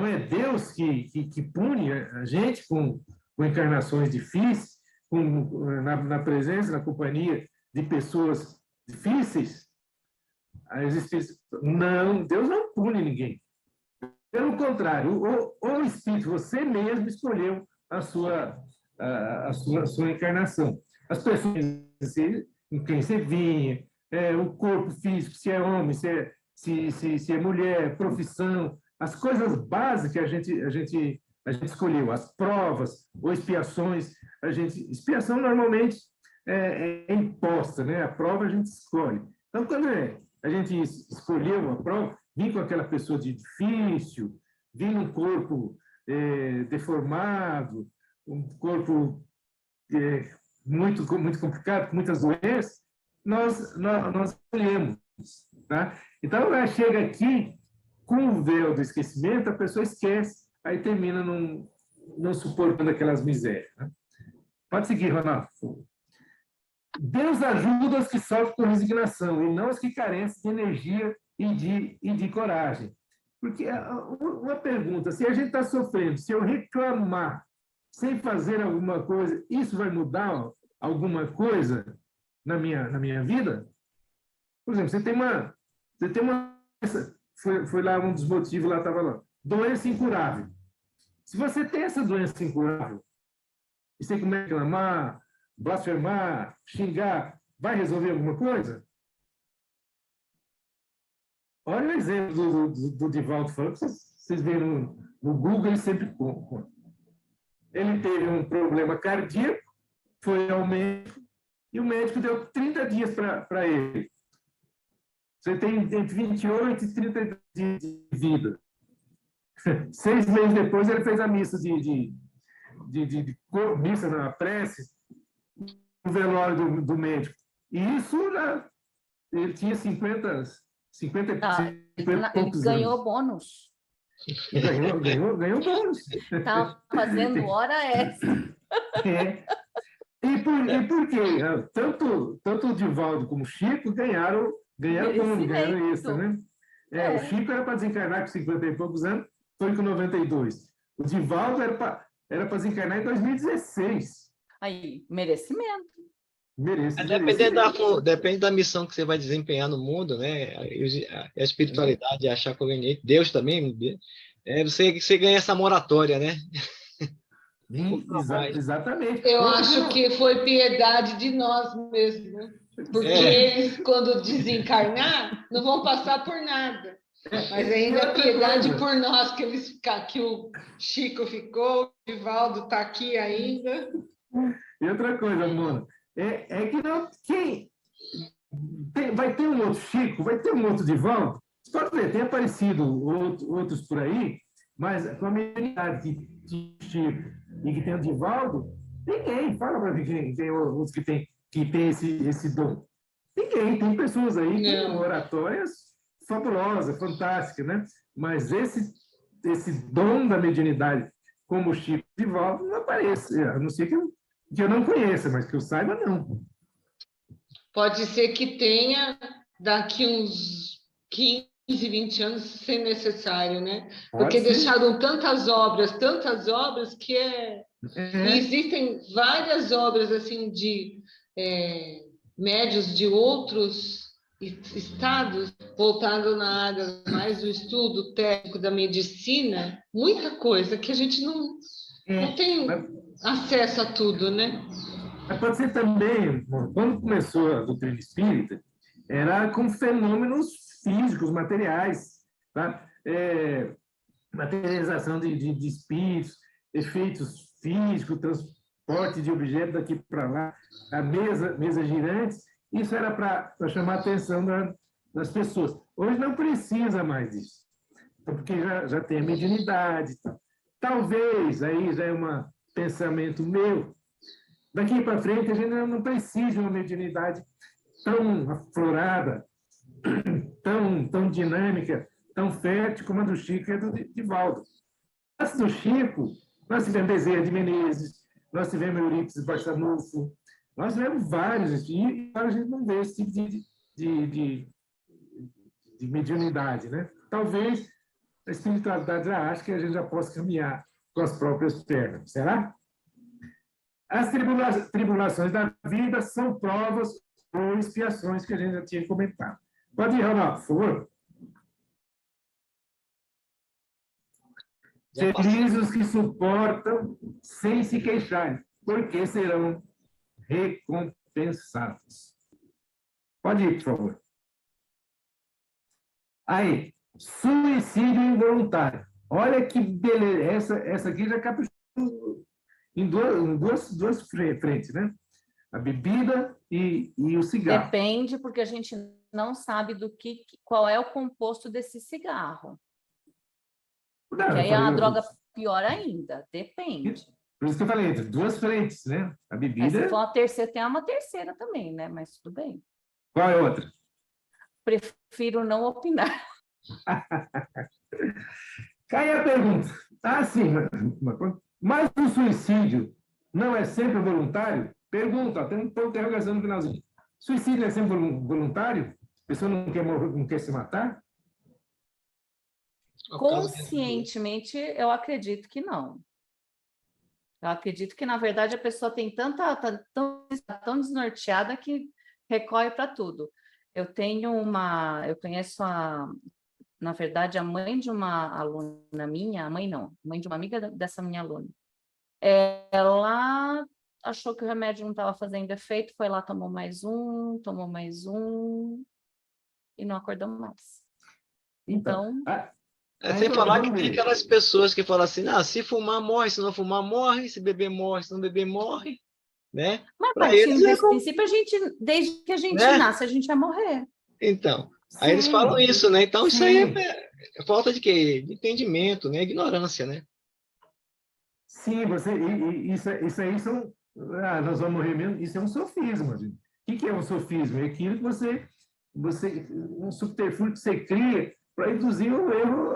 é Deus que pune a gente com encarnações difíceis, na presença, na companhia de pessoas difíceis? Não, Deus não pune ninguém. Pelo contrário, o Espírito, você mesmo escolheu a sua encarnação. As pessoas em quem você vinha, o corpo físico, se é homem, se é mulher, profissão, as coisas básicas a gente escolheu, as provas ou expiações. Expiação normalmente é imposta, né? A prova a gente escolhe. Então, quando a gente escolheu a prova, vim com aquela pessoa difícil, vim num corpo deformado, um corpo muito complicado, com muitas doenças, nós escolhemos. Tá? Então, ela chega aqui, com o véu do esquecimento, a pessoa esquece, aí termina não suportando aquelas misérias. Né? Pode seguir, Ronaldo. Deus ajuda os que sofrem com resignação e não os que carecem de energia e de coragem. Porque uma pergunta, se a gente está sofrendo, se eu reclamar sem fazer alguma coisa, isso vai mudar alguma coisa na minha vida? Por exemplo, você tem uma foi lá um dos motivos, lá estava lá, doença incurável. Se você tem essa doença incurável, e você começa a reclamar, blasfemar, xingar, vai resolver alguma coisa? Olha o exemplo do Divaldo falando, vocês viram no Google, ele sempre conta. Ele teve um problema cardíaco, foi ao médico, e o médico deu 30 dias para ele. Você tem entre 28 e 30 dias de vida. 6 meses depois, ele fez a missa missa na prece, no velório do médico. E isso já, ele tinha 50 e Ele poucos ganhou anos. bônus. Ganhou bônus. Estava fazendo hora extra. É. E por quê? Tanto o Divaldo como o Chico ganharam bônus, ganharam extra, né? O Chico era para desencarnar com 50 e poucos anos, foi com 92. O Divaldo era para desencarnar em 2016. Aí, merecimento. Merece. Depende da missão que você vai desempenhar no mundo, né? A espiritualidade, achar conveniente, Deus também, você ganha essa moratória, né? Exatamente. Eu acho que foi piedade de nós mesmos, porque eles, quando desencarnar, não vão passar por nada. Mas ainda é piedade por nós que o Chico ficou, o Divaldo está aqui ainda. E outra coisa, Mona, que não, vai ter um outro Chico, vai ter um outro Divaldo. Você pode ver, tem aparecido outros por aí, mas com a mediunidade de Chico e que tem o Divaldo, ninguém. Fala para mim quem tem outros que tem esse dom. Ninguém. Tem pessoas aí com oratórias fabulosas, fantásticas, né? Mas esse dom da mediunidade, como o Chico e o Divaldo, não aparece. A não ser que eu não conheça, mas que eu saiba, não. Pode ser que tenha daqui uns 15, 20 anos, se necessário, né? Porque deixaram tantas obras que E existem várias obras assim de médios de outros estados voltado na área mais do estudo técnico da medicina, muita coisa que a gente não tem acesso a tudo, né? Mas pode ser também, quando começou a doutrina espírita, era com fenômenos físicos, materiais, tá? Materialização de espíritos, efeitos físicos, transporte de objetos daqui para lá, a mesa girante, isso era para chamar a atenção das pessoas. Hoje não precisa mais disso, porque já tem a mediunidade. Talvez, aí já é um pensamento meu, daqui para frente a gente não precisa de uma mediunidade tão aflorada, tão dinâmica, tão fértil como a do Chico e a do Divaldo. Antes do Chico, nós tivemos Bezerra de Menezes, nós tivemos Eurípides Barçanufo, nós tivemos vários, e a gente não vê esse tipo de mediunidade, né? Talvez a espiritualidade já acha que a gente já possa caminhar com as próprias pernas. Será? As tribulações da vida são provas ou expiações que a gente já tinha comentado. Pode ir, Ronaldo, por favor. Felizes os que suportam sem se queixarem, porque serão recompensados. Pode ir, por favor. Aí, suicídio involuntário. Olha que beleza. Essa aqui já caprichou em duas frentes, né? A bebida e o cigarro. Depende, porque a gente não sabe qual é o composto desse cigarro. Não, que aí é uma droga pior ainda. Depende. Por isso que eu falei, entre duas frentes, né? A bebida... Se for uma terceira, tem uma terceira também, né? Mas tudo bem. Qual é a outra? Prefiro não opinar. Cai a pergunta. Sim, mas o suicídio não é sempre voluntário? Pergunta, tem um ponto de interrogação no finalzinho. Suicídio é sempre voluntário? A pessoa não quer morrer, não quer se matar? Conscientemente, eu acredito que não. Eu acredito que, na verdade, a pessoa tem tão desnorteada que recorre para tudo. Eu conheço na verdade, a mãe de uma aluna minha, mãe de uma amiga dessa minha aluna. Ela achou que o remédio não estava fazendo efeito, foi lá, tomou mais um, e não acordou mais. Então... sem falar que tem aquelas pessoas que falam assim, se fumar morre, se não fumar morre, se beber morre, se não beber morre, né? Mas partindo desse princípio, desde que a gente nasce, a gente vai morrer. Então, aí eles falam isso, né? Então isso aí é falta de quê? De entendimento, né? Ignorância, né? Sim, isso aí são... nós vamos morrer mesmo, isso é um sofisma, gente. que é um sofisma? É aquilo que um subterfúgio que você cria para induzir o erro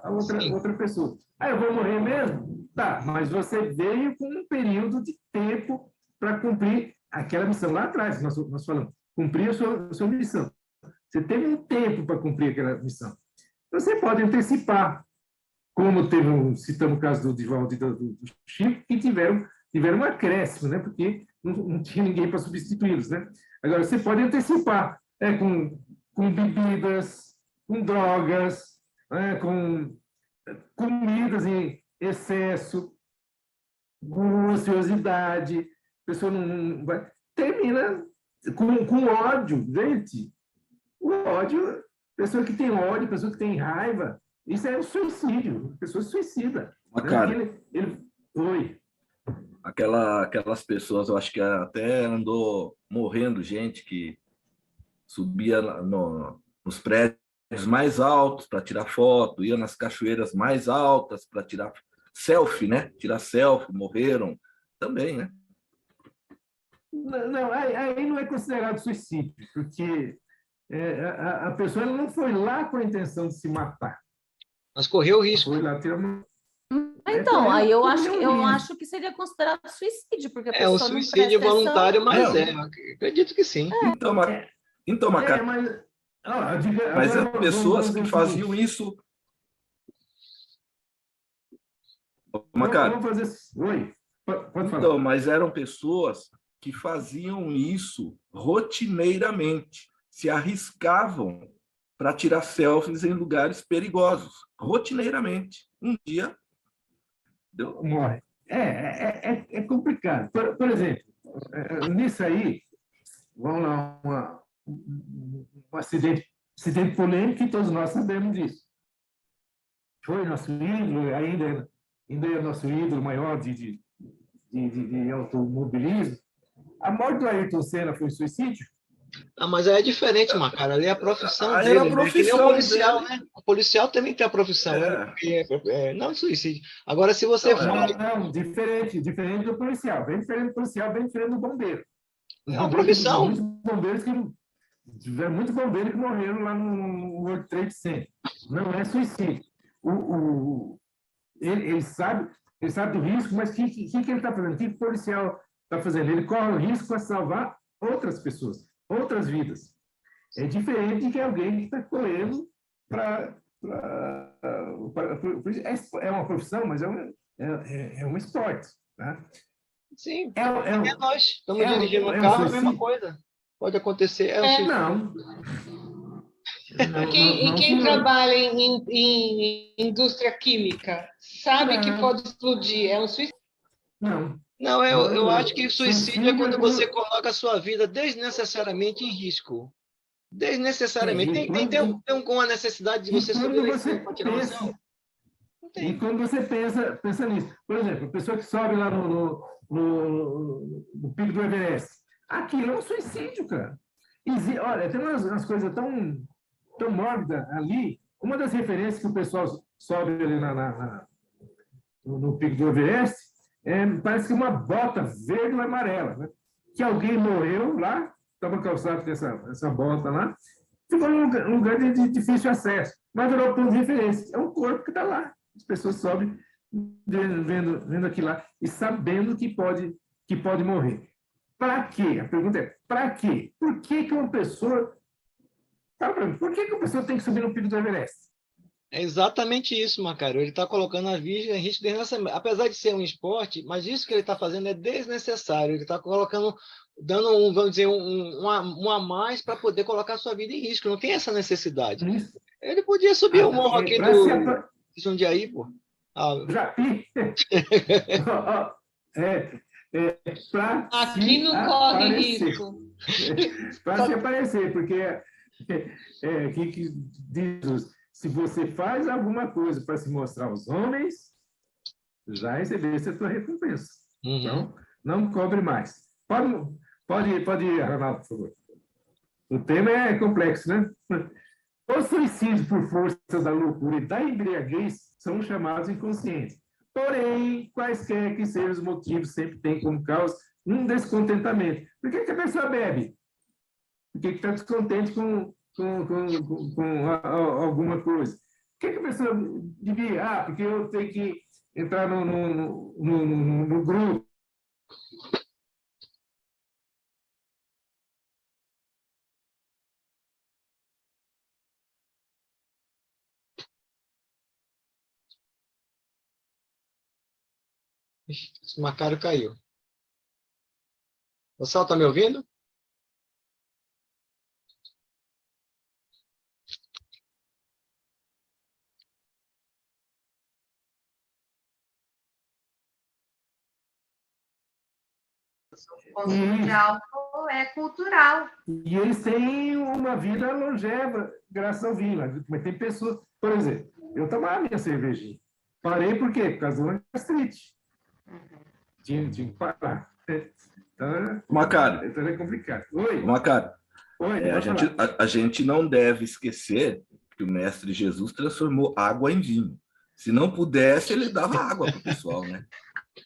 a outra pessoa. Eu vou morrer mesmo? Tá, mas você veio com um período de tempo para cumprir aquela missão lá atrás, nós falamos, cumprir a sua missão. Você teve um tempo para cumprir aquela missão. Você pode antecipar, como citamos o caso do Divaldo e do Chico, que tiveram um acréscimo, né? Porque não tinha ninguém para substituí-los, né? Agora, você pode antecipar com bebidas, com drogas, com comidas em excesso, com ociosidade, a pessoa não vai... Termina com ódio, gente. O ódio, pessoa que tem ódio, pessoa que tem raiva, isso é um suicídio, a pessoa se suicida. Mas, cara, Oi. Aquelas pessoas, eu acho que até andou morrendo gente que subia nos prédios mais altos para tirar foto, ia nas cachoeiras mais altas para tirar selfie, né? Tirar selfie, morreram também, né? Não, aí não é considerado suicídio, porque a pessoa não foi lá com a intenção de se matar. Mas correu risco. Foi lá ter uma... Então, aí eu acho que seria considerado suicídio, porque a pessoa É um não suicídio presta atenção. voluntário, mas acredito que sim. Então, Macari, mas as pessoas que faziam isso... Macari. Vamos fazer... Oi, pode falar. Então, mas eram pessoas que faziam isso rotineiramente, se arriscavam para tirar selfies em lugares perigosos, rotineiramente. Um dia... Morre. É complicado. Por exemplo, nisso aí, vamos lá, um acidente polêmico, e todos nós sabemos disso. Foi nosso ídolo, ainda é nosso ídolo maior de automobilismo. A morte do Ayrton Senna foi suicídio? Mas aí é diferente, Macari. Ali é a profissão Aí dele. era a Né? Que nem profissão o policial, dele. né? O policial também tem a profissão. Não suicídio. Agora, se você fala... Não, diferente do policial. Bem diferente do policial, bem diferente do bombeiro. É uma profissão. Tiveram muitos bombeiros que morreram lá no World Trade Center. Não é suicídio. Ele sabe do risco, mas o que ele está fazendo? O que o policial está fazendo? Ele corre o risco para salvar outras pessoas, outras vidas. É diferente de que alguém que está correndo é uma profissão, mas é um esporte. Tá? Sim, nós estamos dirigindo um carro, é a mesma coisa. Pode acontecer. Não. Quem trabalha em indústria química sabe que pode explodir. É um suicídio? Não, eu acho que suicídio é quando você coloca a sua vida desnecessariamente em risco. Desnecessariamente. Tem uma necessidade de você sobreviver para tirar noção? E quando você pensa nisso, por exemplo, a pessoa que sobe lá no pico do Everest, aquilo é um suicídio, cara. Olha, tem umas coisas tão mórbidas ali. Uma das referências que o pessoal sobe ali no pico do Everest parece que uma bota verde ou amarela, né? Que alguém morreu lá, estava calçado com essa bota lá, ficou num lugar de difícil acesso, mas virou ponto de referência. É um corpo que está lá. As pessoas sobem vendo aquilo lá e sabendo que pode morrer. Para quê? A pergunta é, para quê? Por que uma pessoa... Por que uma pessoa tem que subir no pico do Everest? É exatamente isso, Macari. Ele está colocando a vida em risco desnecessariamente. Apesar de ser um esporte, mas isso que ele está fazendo é desnecessário. Ele está dando vamos dizer, um a mais para poder colocar a sua vida em risco. Não tem essa necessidade. Ele podia subir o morro aqui do Jundiaí, pô. Japi. Aqui não corre risco. Para se aparecer, porque que diz, se você faz alguma coisa para se mostrar aos homens, já recebeste a tua recompensa. Então, não cobre mais. Pode ir, Ronaldo, por favor. O tema é complexo, né? Os suicídios por força da loucura e da embriaguez são chamados inconscientes. Porém, quaisquer que sejam os motivos, sempre tem como causa um descontentamento. Por que a pessoa bebe? porque está descontente com alguma coisa. Por que a pessoa devia? Ah, porque eu tenho que entrar no grupo. Esse Macário caiu. O Sal, tá me ouvindo? O consumo de álcool é cultural. E eles têm uma vida longeva, graças ao vinho. Mas tem pessoas, por exemplo, eu tomava minha cervejinha. Parei por quê? Por causa da gastrite. Tinha que parar. Então, Macário. então é complicado. Oi? Macário, Oi, a gente não deve esquecer que o Mestre Jesus transformou água em vinho. Se não pudesse, ele dava água para o pessoal, né?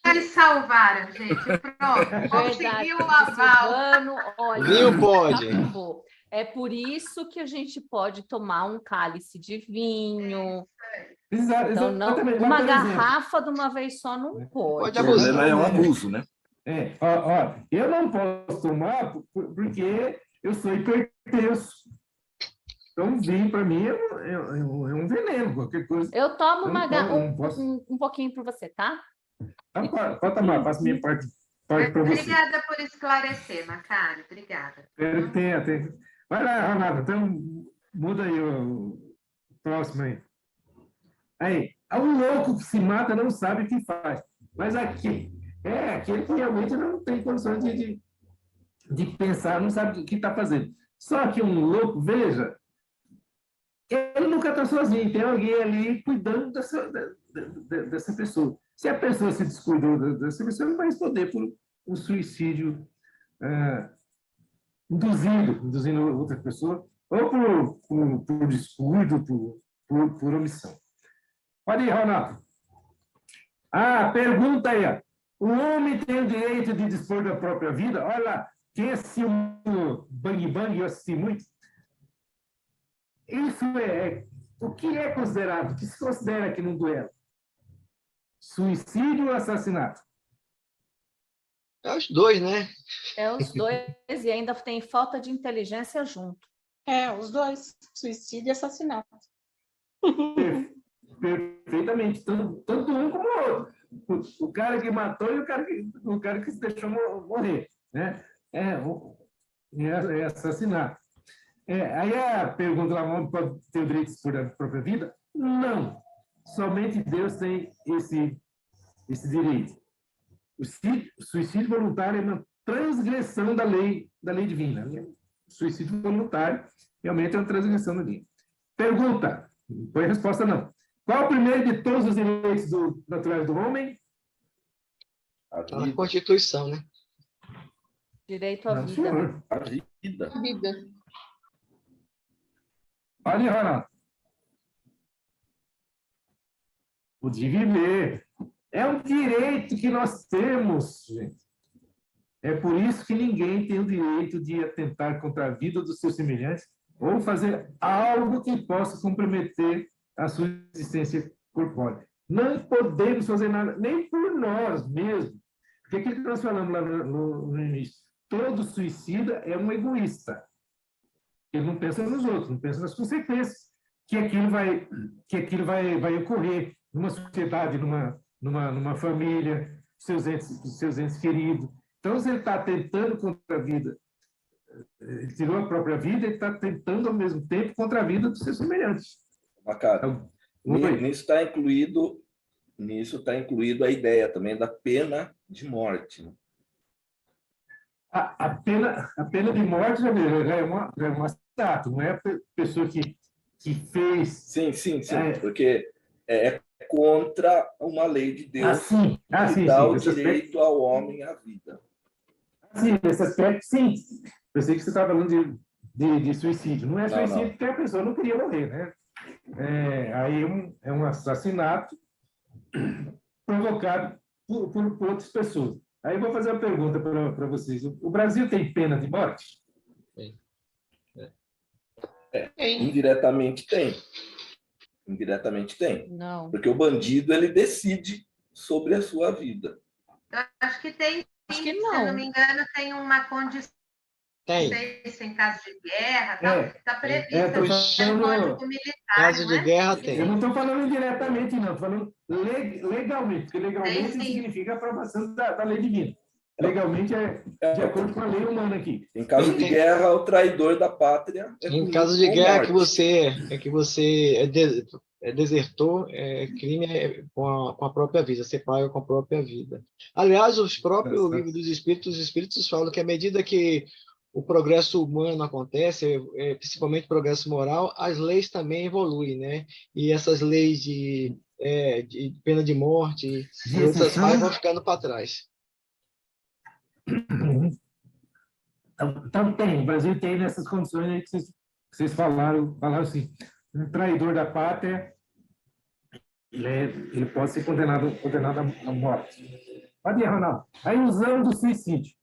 Eles salvaram, gente. Pronto, conseguiu lavar. Silvano, olha, Vinho pode. acabou. É por isso que a gente pode tomar um cálice de vinho. Então, não, Exatamente. uma Por exemplo, garrafa de uma vez só não Pode pode. O abusar. problema é o abuso, né? eu não posso tomar porque eu sou hipertenso. Então, vinho, para mim, é um veneno, qualquer coisa. Eu tomo não posso. um pouquinho para você, tá? Pode tomar, faço minha parte para você. Obrigada por esclarecer, Macário. Obrigada. Espero que tenha. Vai lá, Ronaldo, então muda aí o próximo aí. Aí, um louco que se mata não sabe o que faz. Mas aqui, aquele que realmente não tem condições de pensar, não sabe o que está fazendo. Só que um louco, veja, ele nunca está sozinho, tem alguém ali cuidando dessa pessoa. Se a pessoa se descuidou dessa pessoa, ele vai responder por um suicídio induzindo outra pessoa, ou por descuido, por omissão. Pode ir, Ronaldo. Pergunta aí. O homem tem o direito de dispor da própria vida? Olha lá, quem assistiu Bang Bang, eu assisti muito. Isso o que é considerado? O que se considera aqui num duelo? Suicídio ou assassinato? É os dois, né? É os dois e ainda tem falta de inteligência junto. Os dois, suicídio e assassinato. Perfeitamente, tanto um como o outro. O cara que matou e o cara que se deixou morrer. Né? É assassinato. Aí a pergunta lá, o homem pode ter o direito de dispor da própria vida? Não. Somente Deus tem esse direito. O suicídio voluntário é uma transgressão da lei divina. O suicídio voluntário realmente é uma transgressão da lei. Pergunta. Não foi a resposta, não. Qual o primeiro de todos os direitos naturais do homem? Tá na Constituição, né? Direito à Não, vida. senhor. A vida. Vida. Olha, Ronaldo. O de viver. É um direito que nós temos, gente. É por isso que ninguém tem o direito de atentar contra a vida dos seus semelhantes ou fazer algo que possa comprometer a sua existência corpórea. Não podemos fazer nada, nem por nós mesmos. Porque aquilo que nós falamos lá no início, todo suicida é um egoísta. Ele não pensa nos outros, não pensa nas consequências que aquilo vai ocorrer numa sociedade, numa família, seus entes queridos. Então, se ele está tentando contra a vida, ele tirou a própria vida, ele está tentando, ao mesmo tempo, contra a vida dos seus semelhantes. Macário, nisso está incluído a ideia também da pena de morte. Né? A pena de morte já é um assassinato, não é a pessoa que fez... Sim, porque é contra uma lei de Deus que dá o direito ao homem à vida. Sim, nesse aspecto, sim. Eu sei que você estava falando de suicídio. Não é suicídio porque a pessoa não queria morrer, né? Aí é um assassinato provocado por outras pessoas. Aí eu vou fazer uma pergunta para vocês. O Brasil tem pena de morte? Indiretamente tem. Indiretamente tem. Não. Porque o bandido, ele decide sobre a sua vida. Eu acho que tem, Acho sim, que se eu não não. me engano, tem uma condição Tem. em caso de guerra, está prevista tô no falando- Código Militar, Caso não de é? guerra Eu tem. não estou falando indiretamente, não. Estou falando legalmente, porque legalmente Tem, sim. significa a aprovação da lei divina. Legalmente é de acordo com a lei humana aqui. Em caso de guerra, o traidor da pátria é Em punido caso de com guerra morte. que você é desertor, crime com a própria vida, você paga com a própria vida. Aliás, os próprios livros dos Espíritos, os Espíritos falam que à medida que o progresso humano acontece, principalmente o progresso moral, as leis também evoluem, né? E essas leis de pena de morte De e outras exceção? mais vão ficando para trás. Então tem, o Brasil tem nessas condições aí que vocês falaram assim, um traidor da pátria, ele pode ser condenado à morte. Pode ir, Ronaldo. A ilusão do suicídio.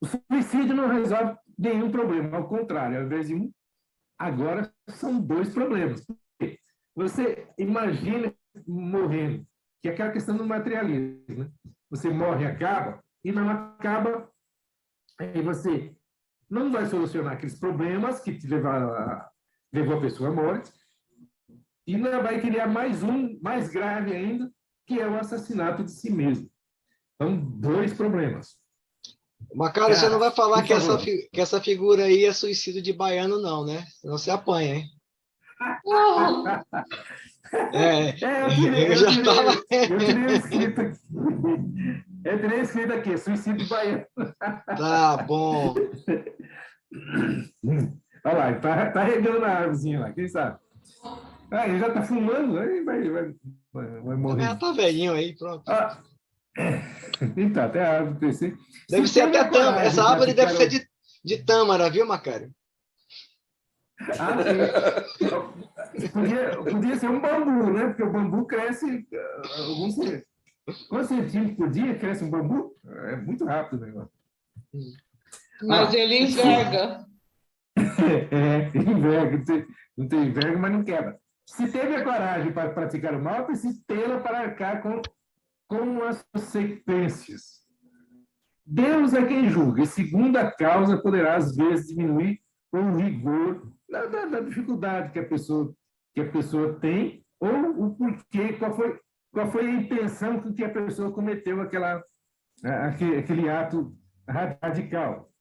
O suicídio não resolve nenhum problema, ao contrário, ao invés de um, agora são dois problemas. Você imagina morrendo, que é aquela questão do materialismo, né? Você morre e acaba, e não acaba, aí você não vai solucionar aqueles problemas que te levou a pessoa à morte, e ainda vai criar mais um, mais grave ainda, que é o assassinato de si mesmo. Então, dois problemas. Macário, você não vai falar por que favor. essa figura aí é suicídio de baiano, não, né? Senão você apanha, hein? Eu já estava. Eu tirei escrito aqui. Eu tirei escrito aqui, suicídio baiano. Tá bom. Olha lá, tá regando a árvorezinha lá, quem sabe? Ele já tá fumando, aí vai morrer. Já tá velhinho aí, pronto. Então, até a árvore crescer. Deve Se ser teve até a tâmara. coragem Essa de árvore deve praticar ser de tâmara, viu, Macário? Podia ser um bambu, né? Porque o bambu cresce alguns quantos centímetros por dia cresce um bambu? É muito rápido o negócio. Mas ele enverga. Enverga. Não tem enverga, mas não quebra. Se teve a coragem para praticar o mal, precisa tê-la para arcar com as consequências. Deus é quem julga, e segundo a causa poderá, às vezes, diminuir o rigor da dificuldade que a pessoa tem, ou o porquê, qual foi a intenção com que a pessoa cometeu aquele ato radical.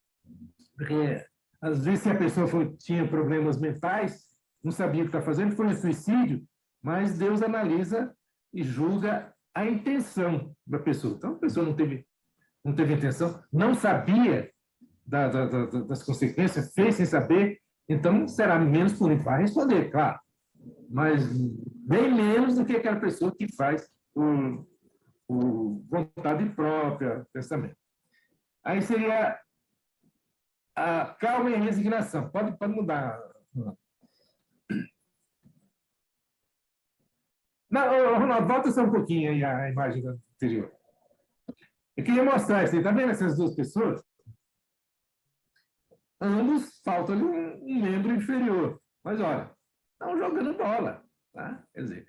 Porque, às vezes, se a pessoa tinha problemas mentais, não sabia o que está fazendo, foi um suicídio, mas Deus analisa e julga a intenção da pessoa. Então, a pessoa não teve intenção, não sabia das consequências, fez sem saber, então será menos punido. Vai responder, claro, mas bem menos do que aquela pessoa que faz por vontade própria, pensamento. Aí seria a calma e a resignação. Pode mudar. Não, Ronaldo, volta só um pouquinho aí a imagem anterior. Eu queria mostrar isso aí. Está vendo essas duas pessoas? Ambos faltam ali um membro inferior. Mas, olha, estão jogando bola. Tá? Quer dizer,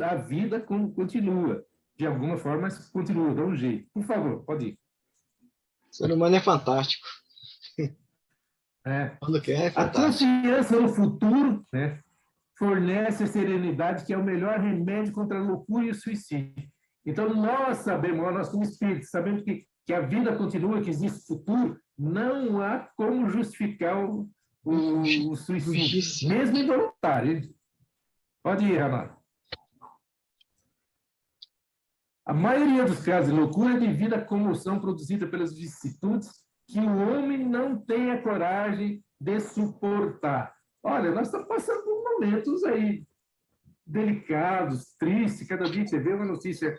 a vida continua. De alguma forma, mas continua, dá um jeito. Por favor, pode ir. O ser humano é fantástico. Quando quer, é A fantástico. confiança no futuro, né, fornece a serenidade, que é o melhor remédio contra a loucura e o suicídio. Então, nós como espíritos, sabemos que a vida continua, que existe futuro, não há como justificar o suicídio, mesmo involuntário. Pode ir, Renato. A maioria dos casos de loucura é devido à comoção produzida pelas vicissitudes que o homem não tem a coragem de suportar. Olha, nós estamos passando por momentos aí delicados, tristes. Cada dia que você vê uma notícia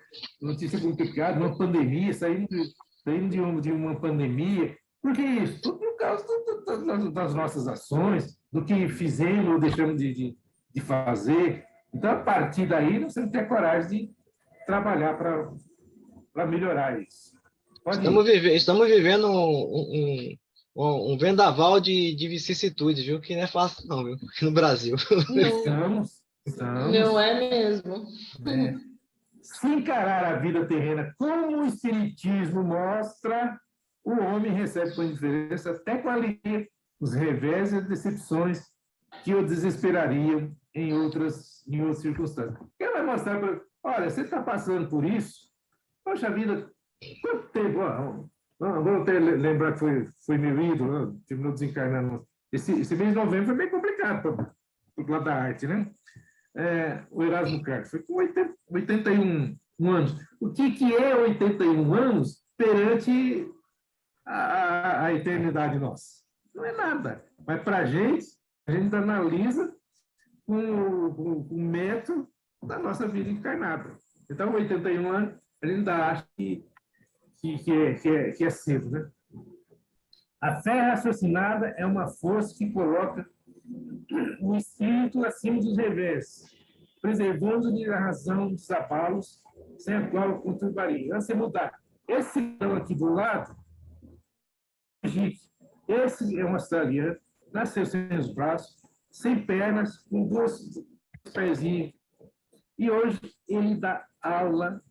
complicada, uma pandemia, saindo de uma pandemia. Por que isso? Tudo por causa das nossas ações, do que fizemos ou deixamos de fazer. Então, a partir daí, nós temos que ter coragem de trabalhar para melhorar isso. Estamos vivendo um vendaval de vicissitudes, viu? Que não é fácil, não, viu? Aqui no Brasil. Não, Estamos, não é mesmo. né? Se encarar a vida terrena como o Espiritismo mostra, o homem recebe com indiferença, até com alegria, os revés e as decepções que o desesperariam em outras circunstâncias. Ele vai mostrar para, olha, você está passando por isso, poxa vida, quanto tempo, vamos até lembrar que foi meu ídolo, terminou desencarnando. Esse mês de novembro foi bem complicado para o lado da arte, né? O Erasmo Carlos foi com 81 anos. O que é 81 anos perante a eternidade nossa? Não é nada. Mas para a gente analisa com o método da nossa vida encarnada. Então, 81 anos, a gente ainda acha que é cedo, né? A fé raciocinada é uma força que coloca o espírito acima dos revés, preservando-lhe a razão dos abalos, sem a qual o conturbaria. Antes de mudar, esse não aqui do lado, esse é um australiano, nasceu sem os braços, sem pernas, com dois pezinhos, e hoje ele dá aula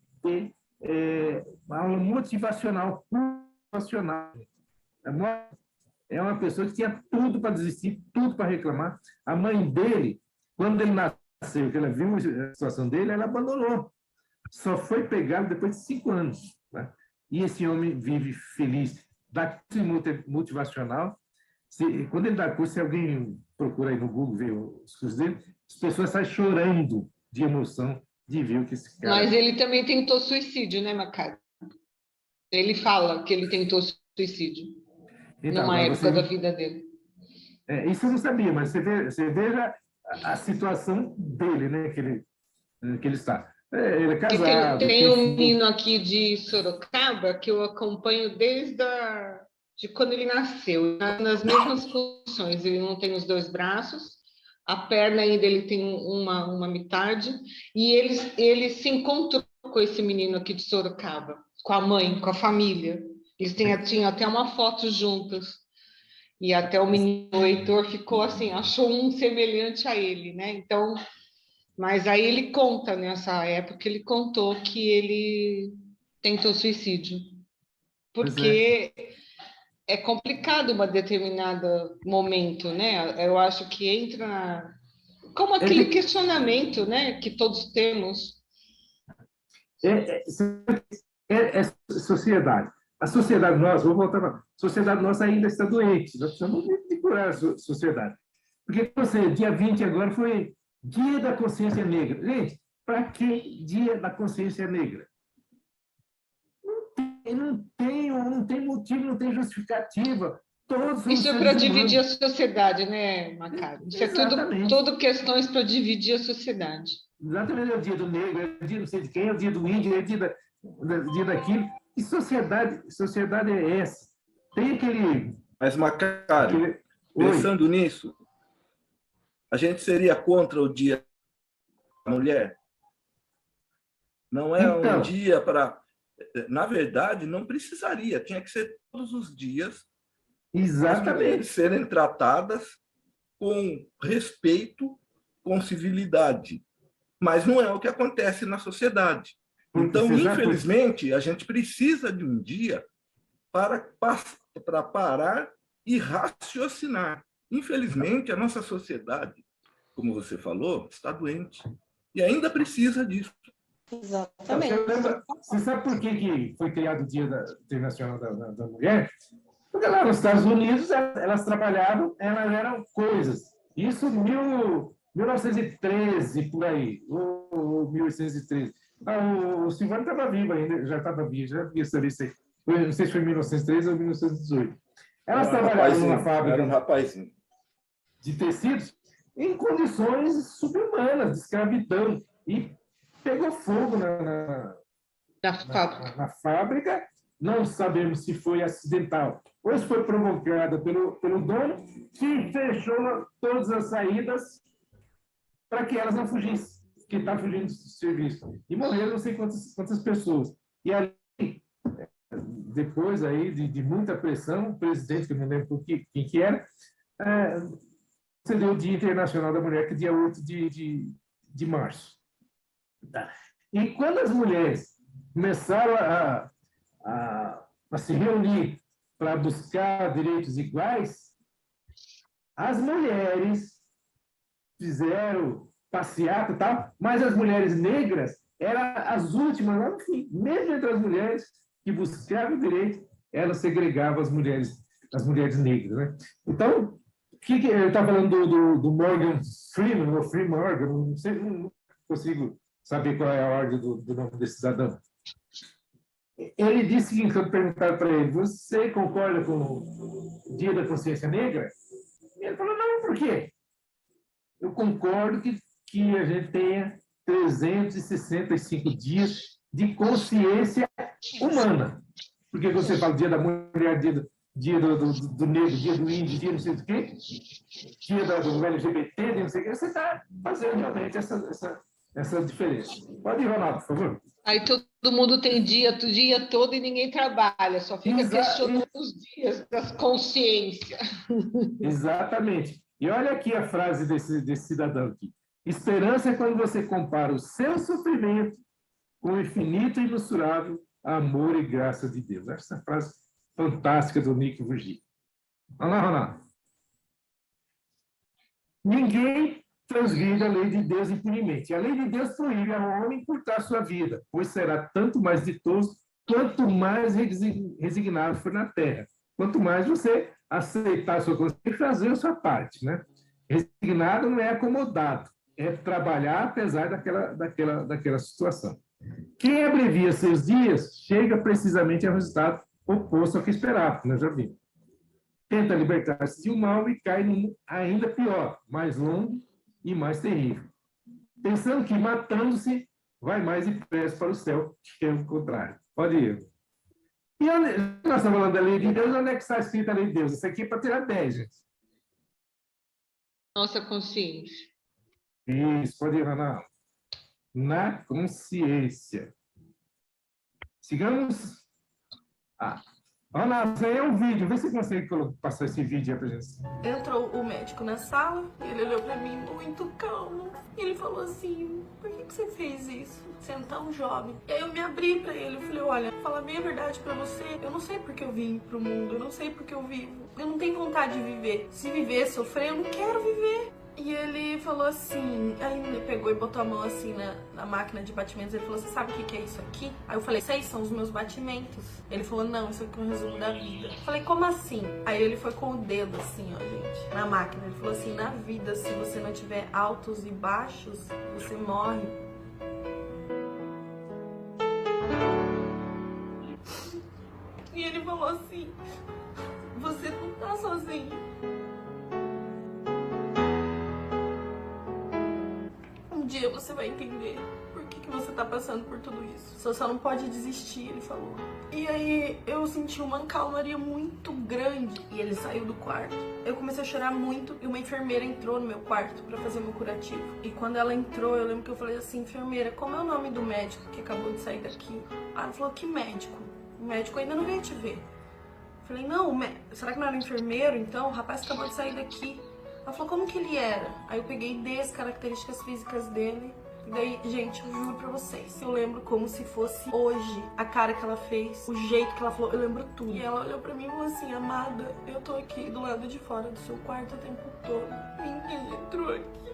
motivacional. É uma pessoa que tinha tudo para desistir, tudo para reclamar. A mãe dele, quando ele nasceu, que ela viu a situação dele, ela abandonou. Só foi pegado depois de 5 anos. Né? E esse homem vive feliz. Dá curso motivacional. Quando ele dá curso, se alguém procura aí no Google ver os cursos dele, as pessoas saem chorando de emoção de ver o que esse cara... Mas ele também tentou suicídio, né, Macário? Ele fala que ele tentou suicídio Então, numa época da vida dele. Isso eu não sabia, mas você veja a situação dele, né, que ele está. Ele é casado. Tem um menino aqui de Sorocaba que eu acompanho desde de quando ele nasceu, nas mesmas condições. Ele não tem os 2 braços, a perna ainda ele tem uma metade, e ele se encontrou com esse menino aqui de Sorocaba, com a mãe, com a família. Eles tinham até uma foto juntos. E até o menino o Heitor ficou assim, achou um semelhante a ele, né? Então, mas aí ele conta, nessa época, ele contou que ele tentou suicídio. Porque é complicado um determinado momento, né? Eu acho que entra como aquele questionamento, né? Que todos temos. É sociedade. A sociedade nossa, vou voltar para a sociedade nossa ainda está doente. Nós precisamos de curar a sociedade. Porque você, dia 20 agora foi Dia da Consciência Negra. Gente, para que Dia da Consciência Negra? Não tem motivo, não tem justificativa. Isso é para dividir a sociedade, né, Macário? Isso é tudo questões para dividir a sociedade. Exatamente, é o dia do negro, é o dia não sei de quem, é o dia do índio, é o dia daquilo. Que sociedade é essa? Tem aquele... Mas, Macário, pensando nisso, a gente seria contra o Dia da Mulher? Não é um dia para... Na verdade, não precisaria. Tinha que ser todos os dias. Exatamente. As mulheres serem tratadas com respeito, com civilidade. Mas não é o que acontece na sociedade. Então, infelizmente, a gente precisa de um dia para parar e raciocinar. Infelizmente, a nossa sociedade, como você falou, está doente. E ainda precisa disso. Exatamente. Você sabe por que foi criado o Dia Internacional da Mulher? Porque lá nos Estados Unidos, elas trabalhavam, elas eram coisas. Isso em 1913, por aí, ou 1813. O Silvano estava vivo ainda, já estava vivo, já devia saber isso aí. Não sei se foi 1913 ou 1918. Elas trabalhavam numa fábrica de tecidos em condições subhumanas, de escravidão. E pegou fogo na fábrica. Não sabemos se foi acidental ou se foi provocada pelo dono, que fechou todas as saídas para que elas não fugissem, que estavam fugindo do serviço. E morreram não sei quantas pessoas. E ali, depois aí de muita pressão, o presidente, que eu não lembro quem que era, concedeu o Dia Internacional da Mulher, que é dia 8 de março. Tá? E quando as mulheres começaram a se reunir para buscar direitos iguais, as mulheres fizeram passeata e tal, mas as mulheres negras eram as últimas lá no fim. Mesmo entre as mulheres que buscavam o direito, elas segregavam as mulheres negras. Né? Então, ele está falando do Morgan Freeman, ou Free Morgan, não sei, não consigo saber qual é a ordem do nome desse cidadão. Ele disse o seguinte, quando perguntaram para ele, você concorda com o Dia da Consciência Negra? Ele falou, não, por quê? Eu concordo que a gente tenha 365 dias de consciência humana. Porque você fala dia da mulher, dia do negro, dia do índio, dia não sei do quê, dia do LGBT, não sei o quê, você está fazendo realmente essa diferença. Pode ir, Ronaldo, por favor. Aí todo mundo tem dia todo e ninguém trabalha, só fica questionando os dias das consciências. Exatamente. E olha aqui a frase desse cidadão aqui. Esperança é quando você compara o seu sofrimento com o infinito e imensurável amor e graça de Deus. Essa frase fantástica do Nick Vujicic. Vamos lá, Ronaldo. Ninguém transgride a lei de Deus impunemente. A lei de Deus proíbe ao homem encurtar sua vida, pois será tanto mais ditoso quanto mais resignado for na terra. Quanto mais você aceitar a sua consciência e fazer a sua parte. Né? Resignado não é acomodado, é trabalhar apesar daquela situação. Quem abrevia seus dias chega precisamente ao resultado oposto ao que esperava, nós já vimos. Tenta libertar-se de um mal e cai num ainda pior, mais longo e mais terrível. Pensando que matando-se vai mais depressa para o céu, que é o contrário. Pode ir. E onde, nós estamos falando da lei de Deus, onde é que está escrita a lei de Deus? Isso aqui é para tirar 10, gente. Nossa consciência. Isso, pode ir, Ronaldo. Na consciência. Sigamos. Ronaldo, isso aí é um vídeo. Vê se você consegue passar esse vídeo aí pra gente. Entrou o médico na sala, ele olhou pra mim muito calmo. E ele falou assim, por que você fez isso? Você é tão jovem. E aí eu me abri pra ele, eu falei, olha, falar bem a verdade pra você, eu não sei porque eu vim pro mundo, eu não sei porque eu vivo. Eu não tenho vontade de viver. Se viver, sofrer, eu não quero viver. E ele falou assim, aí ele pegou e botou a mão assim na máquina de batimentos. Ele falou, você sabe o que é isso aqui? Aí eu falei, sei, são os meus batimentos. Ele falou, não, isso aqui é um resumo da vida. Eu falei, como assim? Aí ele foi com o dedo assim, ó, gente, na máquina. Ele falou assim, na vida, se você não tiver altos e baixos, você morre. E ele falou assim, você não tá sozinho. Um dia você vai entender por que você tá passando por tudo isso. Você só não pode desistir, ele falou. E aí eu senti uma calmaria muito grande. E ele saiu do quarto. Eu comecei a chorar muito e uma enfermeira entrou no meu quarto pra fazer meu curativo. E quando ela entrou, eu lembro que eu falei assim, enfermeira, como é o nome do médico que acabou de sair daqui? Aí ela falou, que médico? O médico ainda não veio te ver. Eu falei, não, será que não era enfermeiro então? O rapaz acabou de sair daqui. Ela falou, como que ele era? Aí eu peguei 10 características físicas dele. E daí, gente, eu juro pra vocês, eu lembro como se fosse hoje a cara que ela fez, o jeito que ela falou, eu lembro tudo. E ela olhou pra mim e falou assim, amada, eu tô aqui do lado de fora do seu quarto o tempo todo. Ninguém entrou aqui.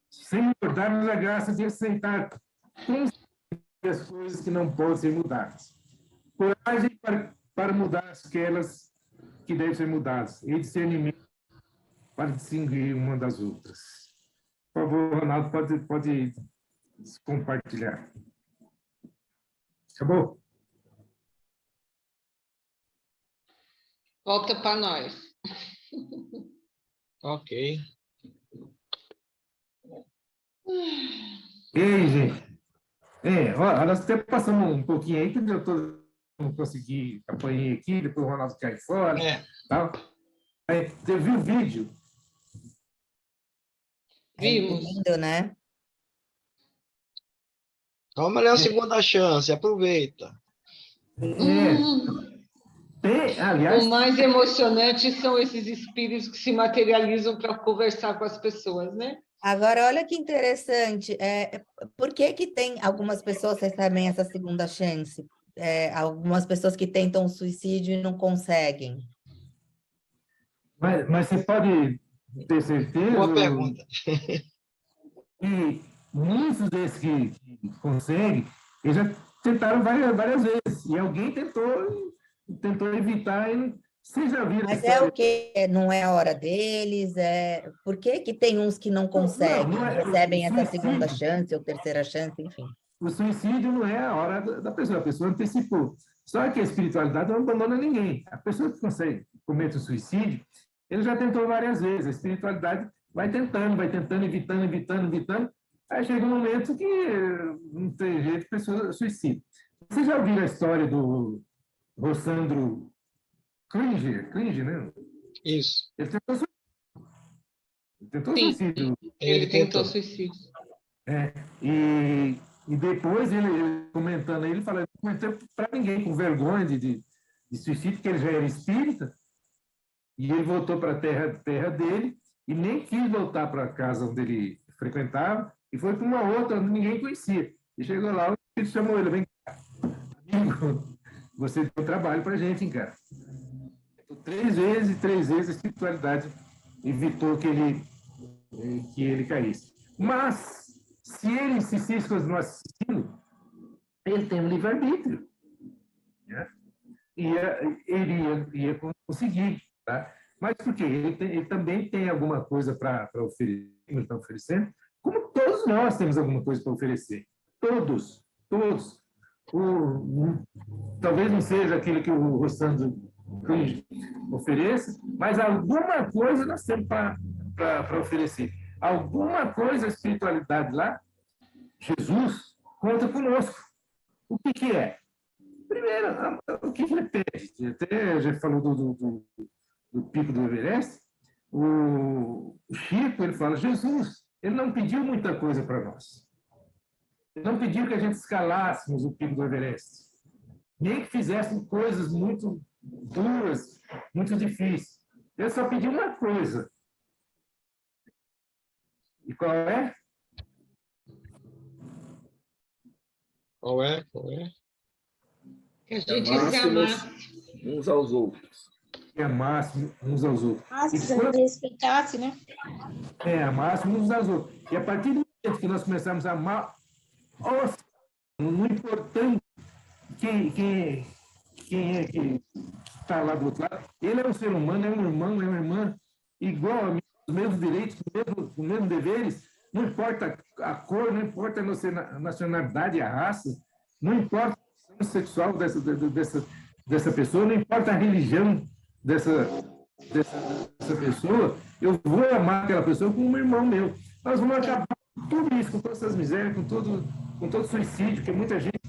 Senhor, dá-nos a graça de aceitar as coisas que não podem ser mudadas. Coragem para mudar aquelas que devem ser mudadas. E discernimento para distinguir uma das outras. Por favor, Ronaldo, pode compartilhar. Acabou? Volta para nós. Ok. E aí, gente? Ó, nós até passamos um pouquinho aí, que não consegui, apanhei aqui, depois o Ronaldo cai fora, tal. Aí, você viu o vídeo? Vimos. Lindo, né? Toma uma segunda chance, aproveita. Aliás, O mais emocionante são esses espíritos que se materializam para conversar com as pessoas, né? Agora, olha que interessante. Por que que tem algumas pessoas que recebem essa segunda chance? Algumas pessoas que tentam suicídio e não conseguem. mas você pode ter certeza Boa pergunta. que muitos desses que conseguem, eles já tentaram várias vezes, e alguém tentou evitar, e você já viu Mas essa o quê? Não é a hora deles? Por que que tem uns que não conseguem, não é- recebem essa suicídio. segunda chance ou terceira chance, enfim? O suicídio não é a hora da pessoa, a pessoa antecipou. Só que a espiritualidade não abandona ninguém. A pessoa que consegue cometer o suicídio, ele já tentou várias vezes. A espiritualidade vai tentando, evitando. Aí chega um momento que não tem jeito, a pessoa suicida. Você já ouviu a história do Rossandro Klinger, né? Isso. Ele tentou Sim, suicídio. ele tentou suicídio. E depois ele comentando, ele fala, não comentou para ninguém, com vergonha de suicídio, porque ele já era espírita, e ele voltou para a terra dele, e nem quis voltar para a casa onde ele frequentava, e foi para uma outra onde ninguém conhecia. E chegou lá, o espírito chamou ele, vem cá, amigo, você deu trabalho para a gente, hein, cara. Três vezes a espiritualidade evitou que ele caísse. Mas, se ele insistisse continuar assistindo, ele tem um livre-arbítrio. Né? Ele ia conseguir. Tá? Mas por quê? Ele também tem alguma coisa para oferecer, ele está oferecendo, como todos nós temos alguma coisa para oferecer. Todos. Talvez não seja aquilo que o Rossandro ofereça, mas alguma coisa nós temos para oferecer. Alguma coisa a espiritualidade lá, Jesus, conta conosco. O que é? Primeiro, o que ele pede? Até já falou do pico do Everest. O Chico, ele fala, Jesus, ele não pediu muita coisa para nós. Ele não pediu que a gente escalássemos o pico do Everest. Nem que fizéssemos coisas muito duras, muito difíceis. Ele só pediu uma coisa. E qual é? Qual é? Que a gente se amasse uns aos outros. Que amasse uns aos outros. Respeitasse, né? Amasse uns aos outros. E a partir do momento que nós começamos a amar, não importante quem é que está lá do outro lado, ele é um ser humano, é um irmão, é uma irmã, igual a mim, os mesmos direitos, os mesmos deveres, não importa a cor, não importa a nacionalidade, a raça, não importa a opção sexual dessa pessoa, não importa a religião dessa pessoa, eu vou amar aquela pessoa como um irmão meu. Nós vamos acabar com tudo isso, com todas essas misérias, com todo suicídio, que muita gente...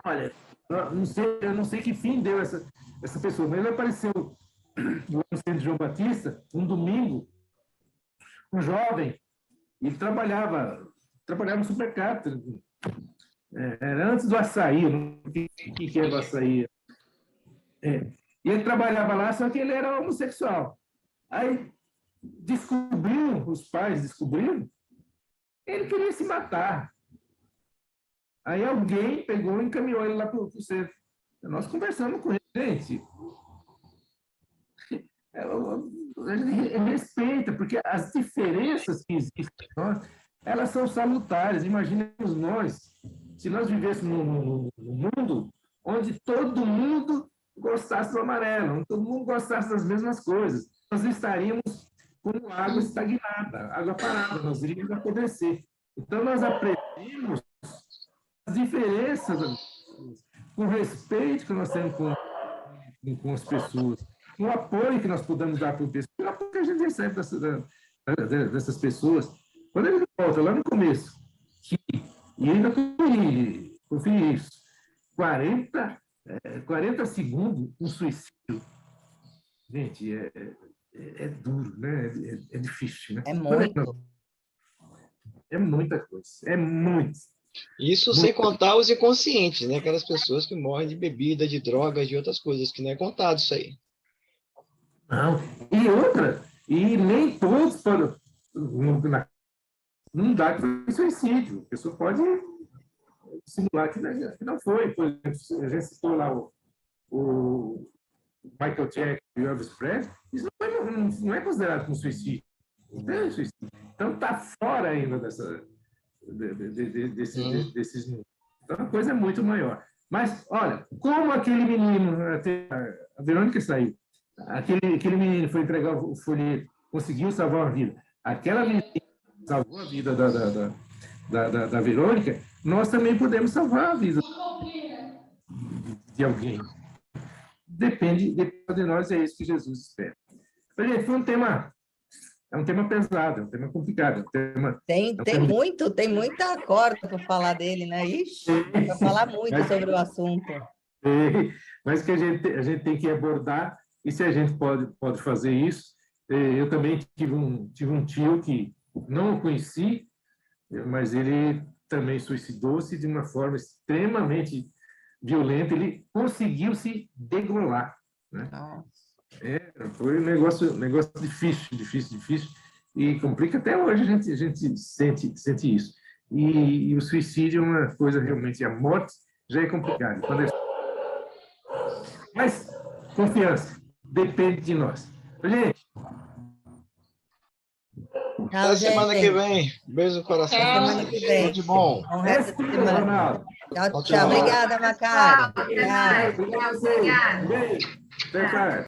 Olha, eu não sei que fim deu essa pessoa, mas ele apareceu no centro de João Batista, um domingo, um jovem, ele trabalhava no supermercado, era antes do açaí, o que era o açaí? E ele trabalhava lá, só que ele era homossexual. Aí os pais descobriram, ele queria se matar. Aí alguém pegou e encaminhou ele lá para o centro. Nós conversamos com ele, gente. Respeita, porque as diferenças que existem em nós, elas são salutares. Imaginemos nós, se nós vivêssemos num mundo onde todo mundo gostasse do amarelo, onde todo mundo gostasse das mesmas coisas, nós estaríamos como água estagnada, água parada, nós iríamos apodrecer. Então, nós aprendemos as diferenças, com o respeito que nós temos com as pessoas, com o apoio que nós podemos dar para o pessoal, o apoio que a gente recebe dessas pessoas. Quando ele volta lá no começo, que E ainda conferi isso. 40 segundos, um suicídio. Gente, é duro, né? É difícil, né? É muito. É muita coisa. É muito. Isso sem contar os inconscientes, né? Aquelas pessoas que morrem de bebida, de drogas, de outras coisas, que não é contado isso aí. Não. E nem todos podem. Não dá que foi suicídio. A pessoa pode simular que não foi. Por exemplo, a gente citou lá o Michael Jackson e o Elvis Presley. Isso não é considerado como suicídio. Não é suicídio. Então, está fora ainda desses números. Então, a coisa é muito maior. Mas, olha, como aquele menino, a Verônica saiu, aquele menino foi entregar o folheto, conseguiu salvar uma vida. Aquela menina salvou a vida da Verônica, nós também podemos salvar a vida de alguém. Depende de nós, é isso que Jesus espera. Mas, gente, é um tema pesado, é um tema complicado. Tem muita corda para falar dele, né? Ixi, para falar muito sobre o assunto. Mas que a gente tem que abordar, e se a gente pode fazer isso. Eu também tive um tio que não o conheci, mas ele também suicidou-se de uma forma extremamente violenta. Ele conseguiu se degolar, né? Foi um negócio difícil, e complica até hoje, a gente sente isso. E o suicídio é uma coisa realmente, a morte já é complicada. Mas confiança, depende de nós. Gente, até semana que vem. Beijo no coração. Até semana que vem. Tudo de bom. Bom resto de semana. Tchau. Obrigada, Macari. Obrigada. Tchau.